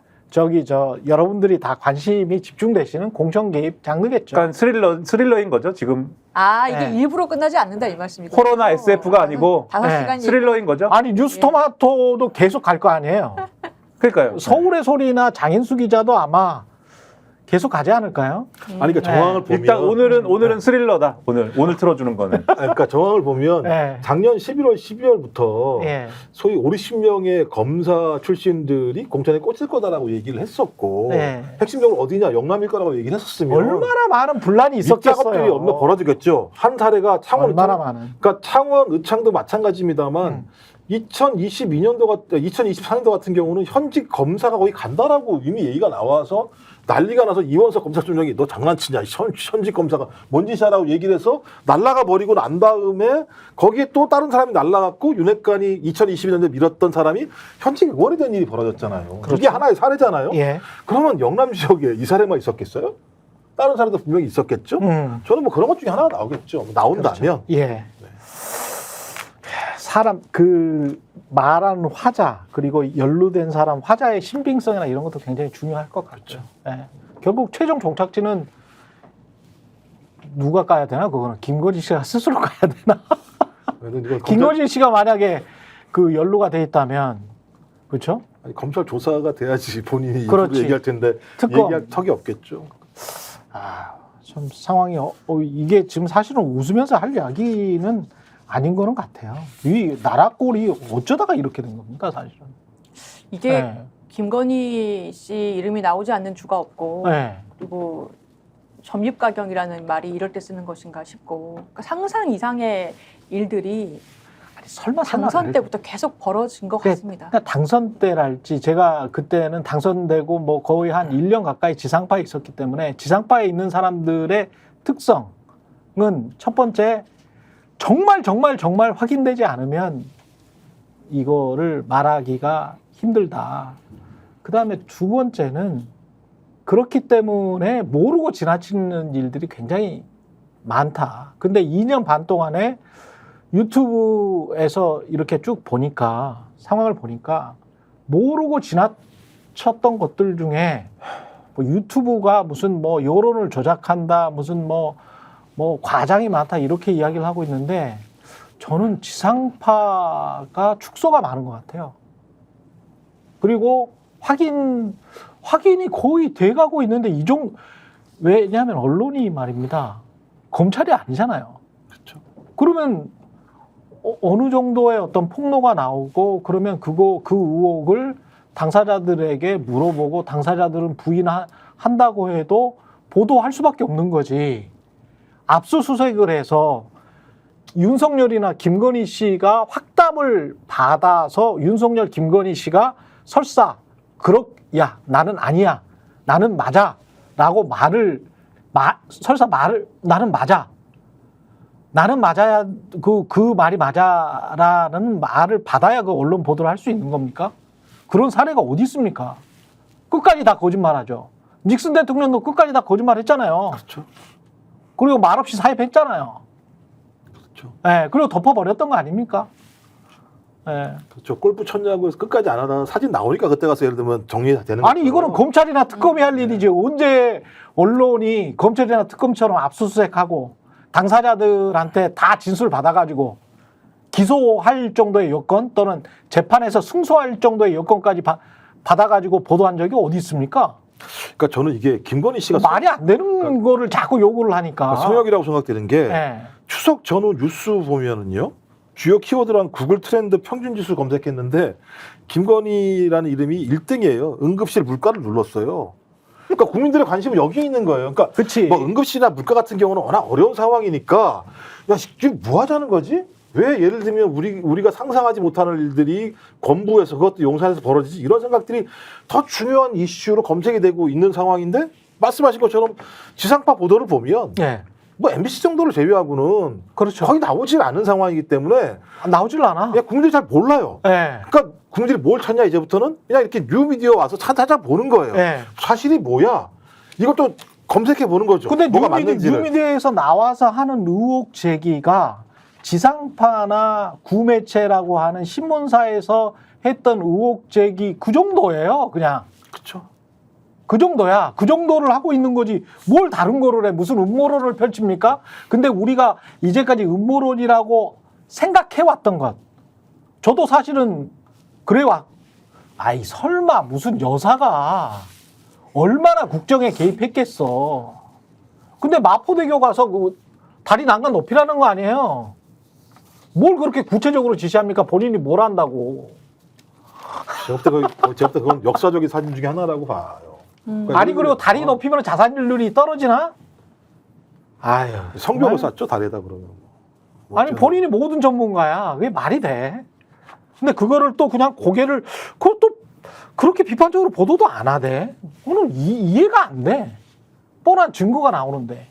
여러분들이 다 관심이 집중되시는 공천 개입 장르겠죠. 그러니까 스릴러인 거죠 지금. 아, 이게 네. 일부러 끝나지 않는다 이 말씀이고. 코로나 SF가 아니고 5시간 스릴러인 거죠. 아니 뉴스토마토도 계속 갈 거 아니에요. 그러니까요. 서울의 소리나 장인수 기자도 아마 계속 가지 않을까요? 아니, 그러니까 정황을 보면. 일단 오늘은 스릴러다. 오늘 틀어주는 거는. 그러니까 정황을 보면 네. 작년 11월, 12월부터 예. 소위 5, 60명의 검사 출신들이 공천에 꽂힐 거다라고 얘기를 했었고 네. 핵심적으로 어디냐 영남일 거라고 얘기를 했었으면 얼마나 많은 분란이 작업들이 있었겠어요. 얼마 벌어지겠죠. 한 사례가 창원 얼마나 의창, 많은. 그러니까 창원 의창도 마찬가지입니다만 2024년도 같은 경우는 현직 검사가 거의 간다라고 이미 얘기가 나와서 난리가 나서 이원석 검찰총장이 너 장난치냐 현직 검사가 뭔 짓이야라고 얘기를 해서 날라가 버리고 난 다음에 거기에 또 다른 사람이 날라갔고 윤핵관이 2022년도에 밀었던 사람이 현직 의원이 된 일이 벌어졌잖아요. 이게 하나의 사례잖아요. 예. 그러면 영남 지역에 이 사례만 있었겠어요? 다른 사례도 분명히 있었겠죠. 저는 뭐 그런 것 중에 하나가 나오겠죠. 나온다면. 예. 사람 말하는 화자 그리고 연루된 사람 화자의 신빙성이나 이런 것도 굉장히 중요할 것 같죠. 예. 결국 최종 종착지는 누가 까야 되나? 그거는 김건희 씨가 스스로 까야 되나? 김건희 씨가 만약에 그 연루가 돼 있다면 그렇죠? 아니, 검찰 조사가 돼야지 본인이 입으로 그렇지. 얘기할 텐데 특검. 얘기할 턱이 없겠죠. 참 상황이 이게 지금 사실은 웃으면서 할 이야기는 아닌 거는 같아요. 이 나라 꼴이 어쩌다가 이렇게 된 겁니까 사실은? 이게 네. 김건희 씨 이름이 나오지 않는 주가 없고 네. 그리고 점입가경이라는 말이 이럴 때 쓰는 것인가 싶고 그러니까 상상 이상의 일들이 설마 당선 때부터 계속 벌어진 것 같습니다. 그러니까 당선 때랄지 제가 그때는 당선되고 뭐 거의 한 1년 가까이 지상파에 있었기 때문에 지상파에 있는 사람들의 특성은 첫 번째 정말 확인되지 않으면 이거를 말하기가 힘들다. 그다음에 두 번째는 그렇기 때문에 모르고 지나치는 일들이 굉장히 많다. 근데 2년 반 동안에 유튜브에서 이렇게 쭉 보니까 상황을 보니까 모르고 지나쳤던 것들 중에 뭐 유튜브가 무슨 뭐 여론을 조작한다, 무슨 뭐 과장이 많다 이렇게 이야기를 하고 있는데 저는 지상파가 축소가 많은 것 같아요. 그리고 확인이 거의 돼가고 있는데 왜냐하면 언론이 말입니다. 검찰이 아니잖아요. 그렇죠. 그러면 어느 정도의 어떤 폭로가 나오고 그러면 그 의혹을 당사자들에게 물어보고 당사자들은 부인한다고 해도 보도할 수밖에 없는 거지. 압수수색을 해서 윤석열이나 김건희 씨가 확답을 받아서 윤석열, 김건희 씨가 설사 야 나는 아니야, 나는 맞아라고 나는 맞아야 그 말이 맞아라는 말을 받아야 그 언론 보도를 할 수 있는 겁니까? 그런 사례가 어디 있습니까? 끝까지 다 거짓말하죠. 닉슨 대통령도 끝까지 다 거짓말했잖아요. 그렇죠. 그리고 말없이 사입했잖아요. 그렇죠. 네, 그리고 덮어버렸던 거 아닙니까? 네. 그렇죠. 골프 쳤냐고 해서 끝까지 안 하다가 사진 나오니까 그때 가서 예를 들면 정리가 되는 거죠. 아니 이거는 검찰이나 특검이 할 일이지. 언제 언론이 검찰이나 특검처럼 압수수색하고 당사자들한테 다 진술 받아가지고 기소할 정도의 여건 또는 재판에서 승소할 정도의 여건까지 받아가지고 보도한 적이 어디 있습니까? 그러니까 저는 이게 김건희 씨가 말이 안 되는 거를 자꾸 요구를 하니까. 성역이라고 생각되는 게 네. 추석 전후 뉴스 보면은요. 주요 키워드랑 구글 트렌드 평균 지수 검색했는데 김건희라는 이름이 1등이에요. 응급실 물가를 눌렀어요. 그러니까 국민들의 관심은 여기에 있는 거예요. 그러니까 그치. 뭐 응급실이나 물가 같은 경우는 워낙 어려운 상황이니까 야 지금 뭐 하자는 거지? 왜 예를 들면 우리가 상상하지 못하는 일들이 건부에서 그것도 용산에서 벌어지지 이런 생각들이 더 중요한 이슈로 검색이 되고 있는 상황인데 말씀하신 것처럼 지상파 보도를 보면 네. 뭐 MBC 정도를 제외하고는 그렇죠. 거의 나오질 않은 상황이기 때문에 나오질 않아. 그냥 국민들이 잘 몰라요. 네. 그러니까 국민들이 뭘 찾냐 이제부터는 그냥 이렇게 뉴미디어 와서 찾아보는 거예요. 네. 사실이 뭐야? 이것도 검색해 보는 거죠. 근데 뭐가 맞는지를. 뉴미디어에서 나와서 하는 의혹 제기가 지상파나 구매체라고 하는 신문사에서 했던 의혹 제기 그 정도예요. 그냥. 그렇죠. 그 정도야. 그 정도를 하고 있는 거지. 뭘 다른 거를 해. 무슨 음모론을 펼칩니까? 근데 우리가 이제까지 음모론이라고 생각해왔던 것. 저도 사실은 아이 설마 무슨 여사가 얼마나 국정에 개입했겠어. 근데 마포대교 가서 다리 난간 높이라는 거 아니에요. 뭘 그렇게 구체적으로 지시합니까? 본인이 뭘 한다고. 제가 그건 역사적인 사진 중에 하나라고 봐요. 그러니까 아니 그리고 다리 높이면 자살률이 떨어지나? 아유 성벽을 정말. 쌓죠 다리에다 그러면. 아니 본인이 모든 전문가야. 그게 말이 돼. 근데 그거를 또 그냥 그것도 그렇게 비판적으로 보도도 안 하대. 그거는 이해가 안 돼. 뻔한 증거가 나오는데.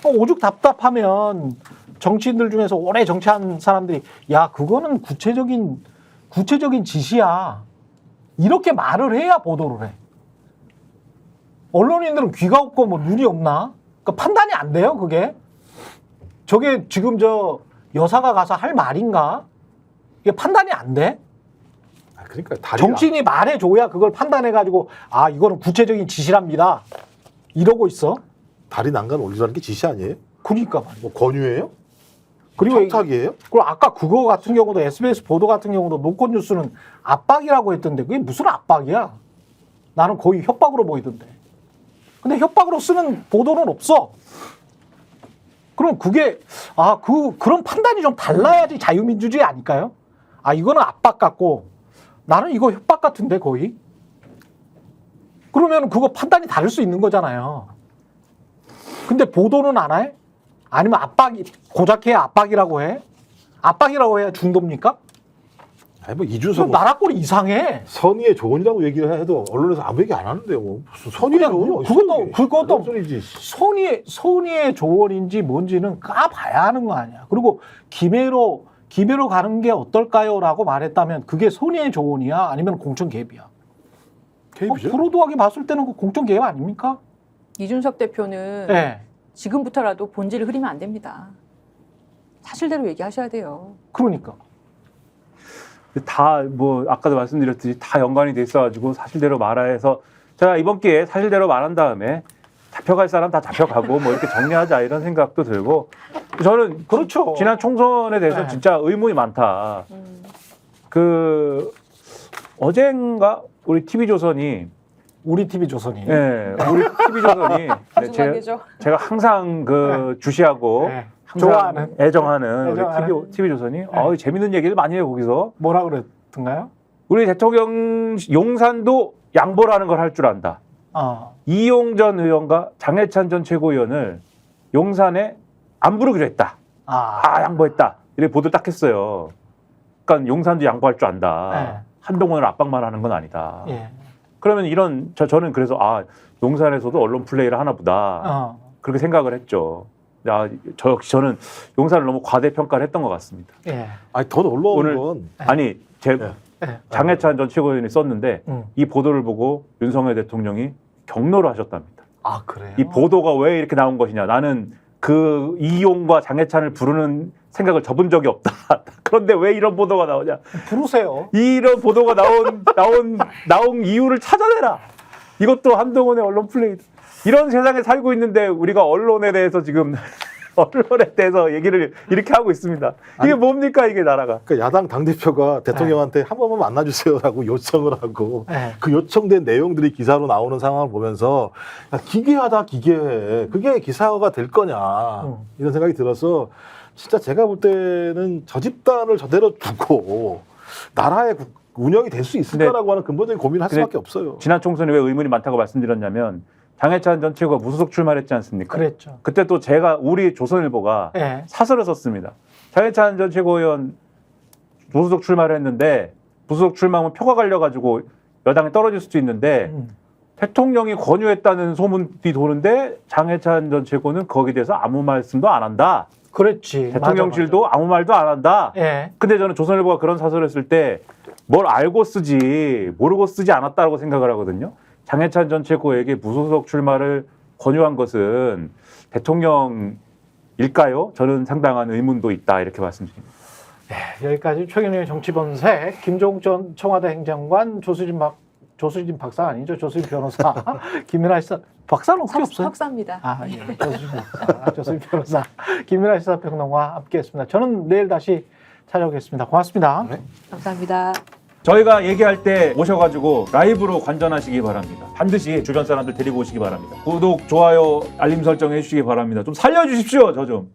오죽 답답하면 정치인들 중에서 오래 정치한 사람들이 야 그거는 구체적인 지시야. 이렇게 말을 해야 보도를 해. 언론인들은 귀가 없고 뭐 눈이 없나? 그러니까 판단이 안 돼요, 그게. 저게 지금 저 여사가 가서 할 말인가? 이게 판단이 안 돼? 그러니까 다리 정치인이 말해줘야 그걸 판단해가지고 아 이거는 구체적인 지시랍니다. 이러고 있어. 다리 난간 올리라는 게 지시 아니에요? 그러니까 말이야. 뭐 권유예요? 그리고 청탁이에요? 그리고 아까 그거 같은 경우도 SBS 보도 같은 경우도 노컷 뉴스는 압박이라고 했던데 그게 무슨 압박이야? 나는 거의 협박으로 보이던데. 근데 협박으로 쓰는 보도는 없어. 그럼 그게 그런 판단이 좀 달라야지 자유민주주의 아닐까요? 아 이거는 압박 같고 나는 이거 협박 같은데 거의. 그러면 그거 판단이 다를 수 있는 거잖아요. 근데 보도는 안 해? 아니면 고작해야 압박이라고 해? 압박이라고 해야 중도입니까? 아니 뭐 그 이준석 나라꼴이 이상해. 선의의 조언이라고 얘기를 해도 언론에서 아무 얘기 안 하는데요. 뭐 무슨 선의의 조언이 어디 있어, 그것도 소리지. 손의의 조언인지 뭔지는 까봐야 하는 거 아니야. 그리고 김해로 가는 게 어떨까요라고 말했다면 그게 손의의 조언이야, 아니면 공천 개입이야. 개입이죠. 프로도하게 봤을 때는 그 공천 개입 아닙니까? 이준석 대표는 네. 지금부터라도 본질을 흐리면 안 됩니다. 사실대로 얘기하셔야 돼요. 그러니까. 다 뭐 아까도 말씀드렸듯이 다 연관이 돼 있어가지고 사실대로 말해서 제가 이번 기회에 사실대로 말한 다음에 잡혀갈 사람 다 잡혀가고 뭐 이렇게 정리하자 이런 생각도 들고 저는 그렇죠. 지난 총선에 대해서 네. 진짜 의문이 많다. 그 어젠가 우리 TV조선이 우리 TV 조선이. 예, 우리 TV조선이 무슨 관계죠? 제가 항상 그 주시하고 네. 항상 좋아하는. 애정하는 애정하는. 우리 TV조선이 재밌는 얘기를 많이 해요 거기서. 뭐라 그랬던가요? 우리 대통령 용산도 양보라는 걸 할 줄 안다. 이용전 의원과 장해찬 전 최고위원을 용산에 안 부르기로 했다. 양보했다. 이렇게 보도 딱 했어요. 그러니까 용산도 양보할 줄 안다. 네. 한동훈을 압박만 하는 건 아니다. 예. 그러면 이런 저는 그래서 용산에서도 언론 플레이를 하나 보다. 그렇게 생각을 했죠. 저 역시 저는 용산을 너무 과대평가를 했던 것 같습니다. 예. 아니 더 놀라운 오늘 건 아니 장해찬 전 최고위원이 썼는데 음. 이 보도를 보고 윤석열 대통령이 격노를 하셨답니다. 아, 그래요? 이 보도가 왜 이렇게 나온 것이냐. 나는 그 이용과 장해찬을 부르는 생각을 접은 적이 없다. 그런데 왜 이런 보도가 나오냐. 부르세요. 이런 보도가 나온 이유를 찾아내라. 이것도 한동훈의 언론 플레이. 이런 세상에 살고 있는데 우리가 언론에 대해서 지금 언론에 대해서 얘기를 이렇게 하고 있습니다. 이게 뭡니까 이게 나라가. 그러니까 야당 당대표가 대통령한테 한 번만 만나주세요라고 요청을 하고 네. 그 요청된 내용들이 기사로 나오는 상황을 보면서 야, 기괴하다 기괴해. 그게 기사가 될 거냐 이런 생각이 들어서 진짜 제가 볼 때는 저 집단을 저대로 두고 나라의 운영이 될 수 있을까라고 하는 근본적인 고민을 할 수밖에 없어요. 지난 총선에 왜 의문이 많다고 말씀드렸냐면 장해찬 전 최고가 무소속 출마했지 않습니까? 그랬죠. 그때 또 우리 조선일보가 예. 사설을 썼습니다. 장해찬 전 최고위원 무소속 출마를 했는데 무소속 출마하면 표가 갈려가지고 여당에 떨어질 수도 있는데 대통령이 권유했다는 소문이 도는데 장해찬 전 최고는 거기에 대해서 아무 말씀도 안 한다. 그렇지. 대통령실도 맞아. 아무 말도 안 한다. 예. 근데 저는 조선일보가 그런 사설을 쓸 때 뭘 알고 쓰지 모르고 쓰지 않았다고 생각을 하거든요. 장해찬 전 최고에게 무소속 출마를 권유한 것은 대통령일까요? 저는 상당한 의문도 있다 이렇게 말씀드립니다. 여기까지 최경영의 정치본색 김종욱 전 청와대 행정관 조수진 박사 아니죠? 조수진 변호사 김민아 시사 박사는 혹시 없어요? 석사입니다. 예. 조수진 박사, 조수진 변호사 김민아 시사평론가 함께했습니다. 저는 내일 다시 찾아오겠습니다. 고맙습니다. 네. 감사합니다. 저희가 얘기할 때 오셔가지고 라이브로 관전하시기 바랍니다. 반드시 주변 사람들 데리고 오시기 바랍니다. 구독, 좋아요, 알림 설정 해주시기 바랍니다. 좀 살려주십시오, 저 좀.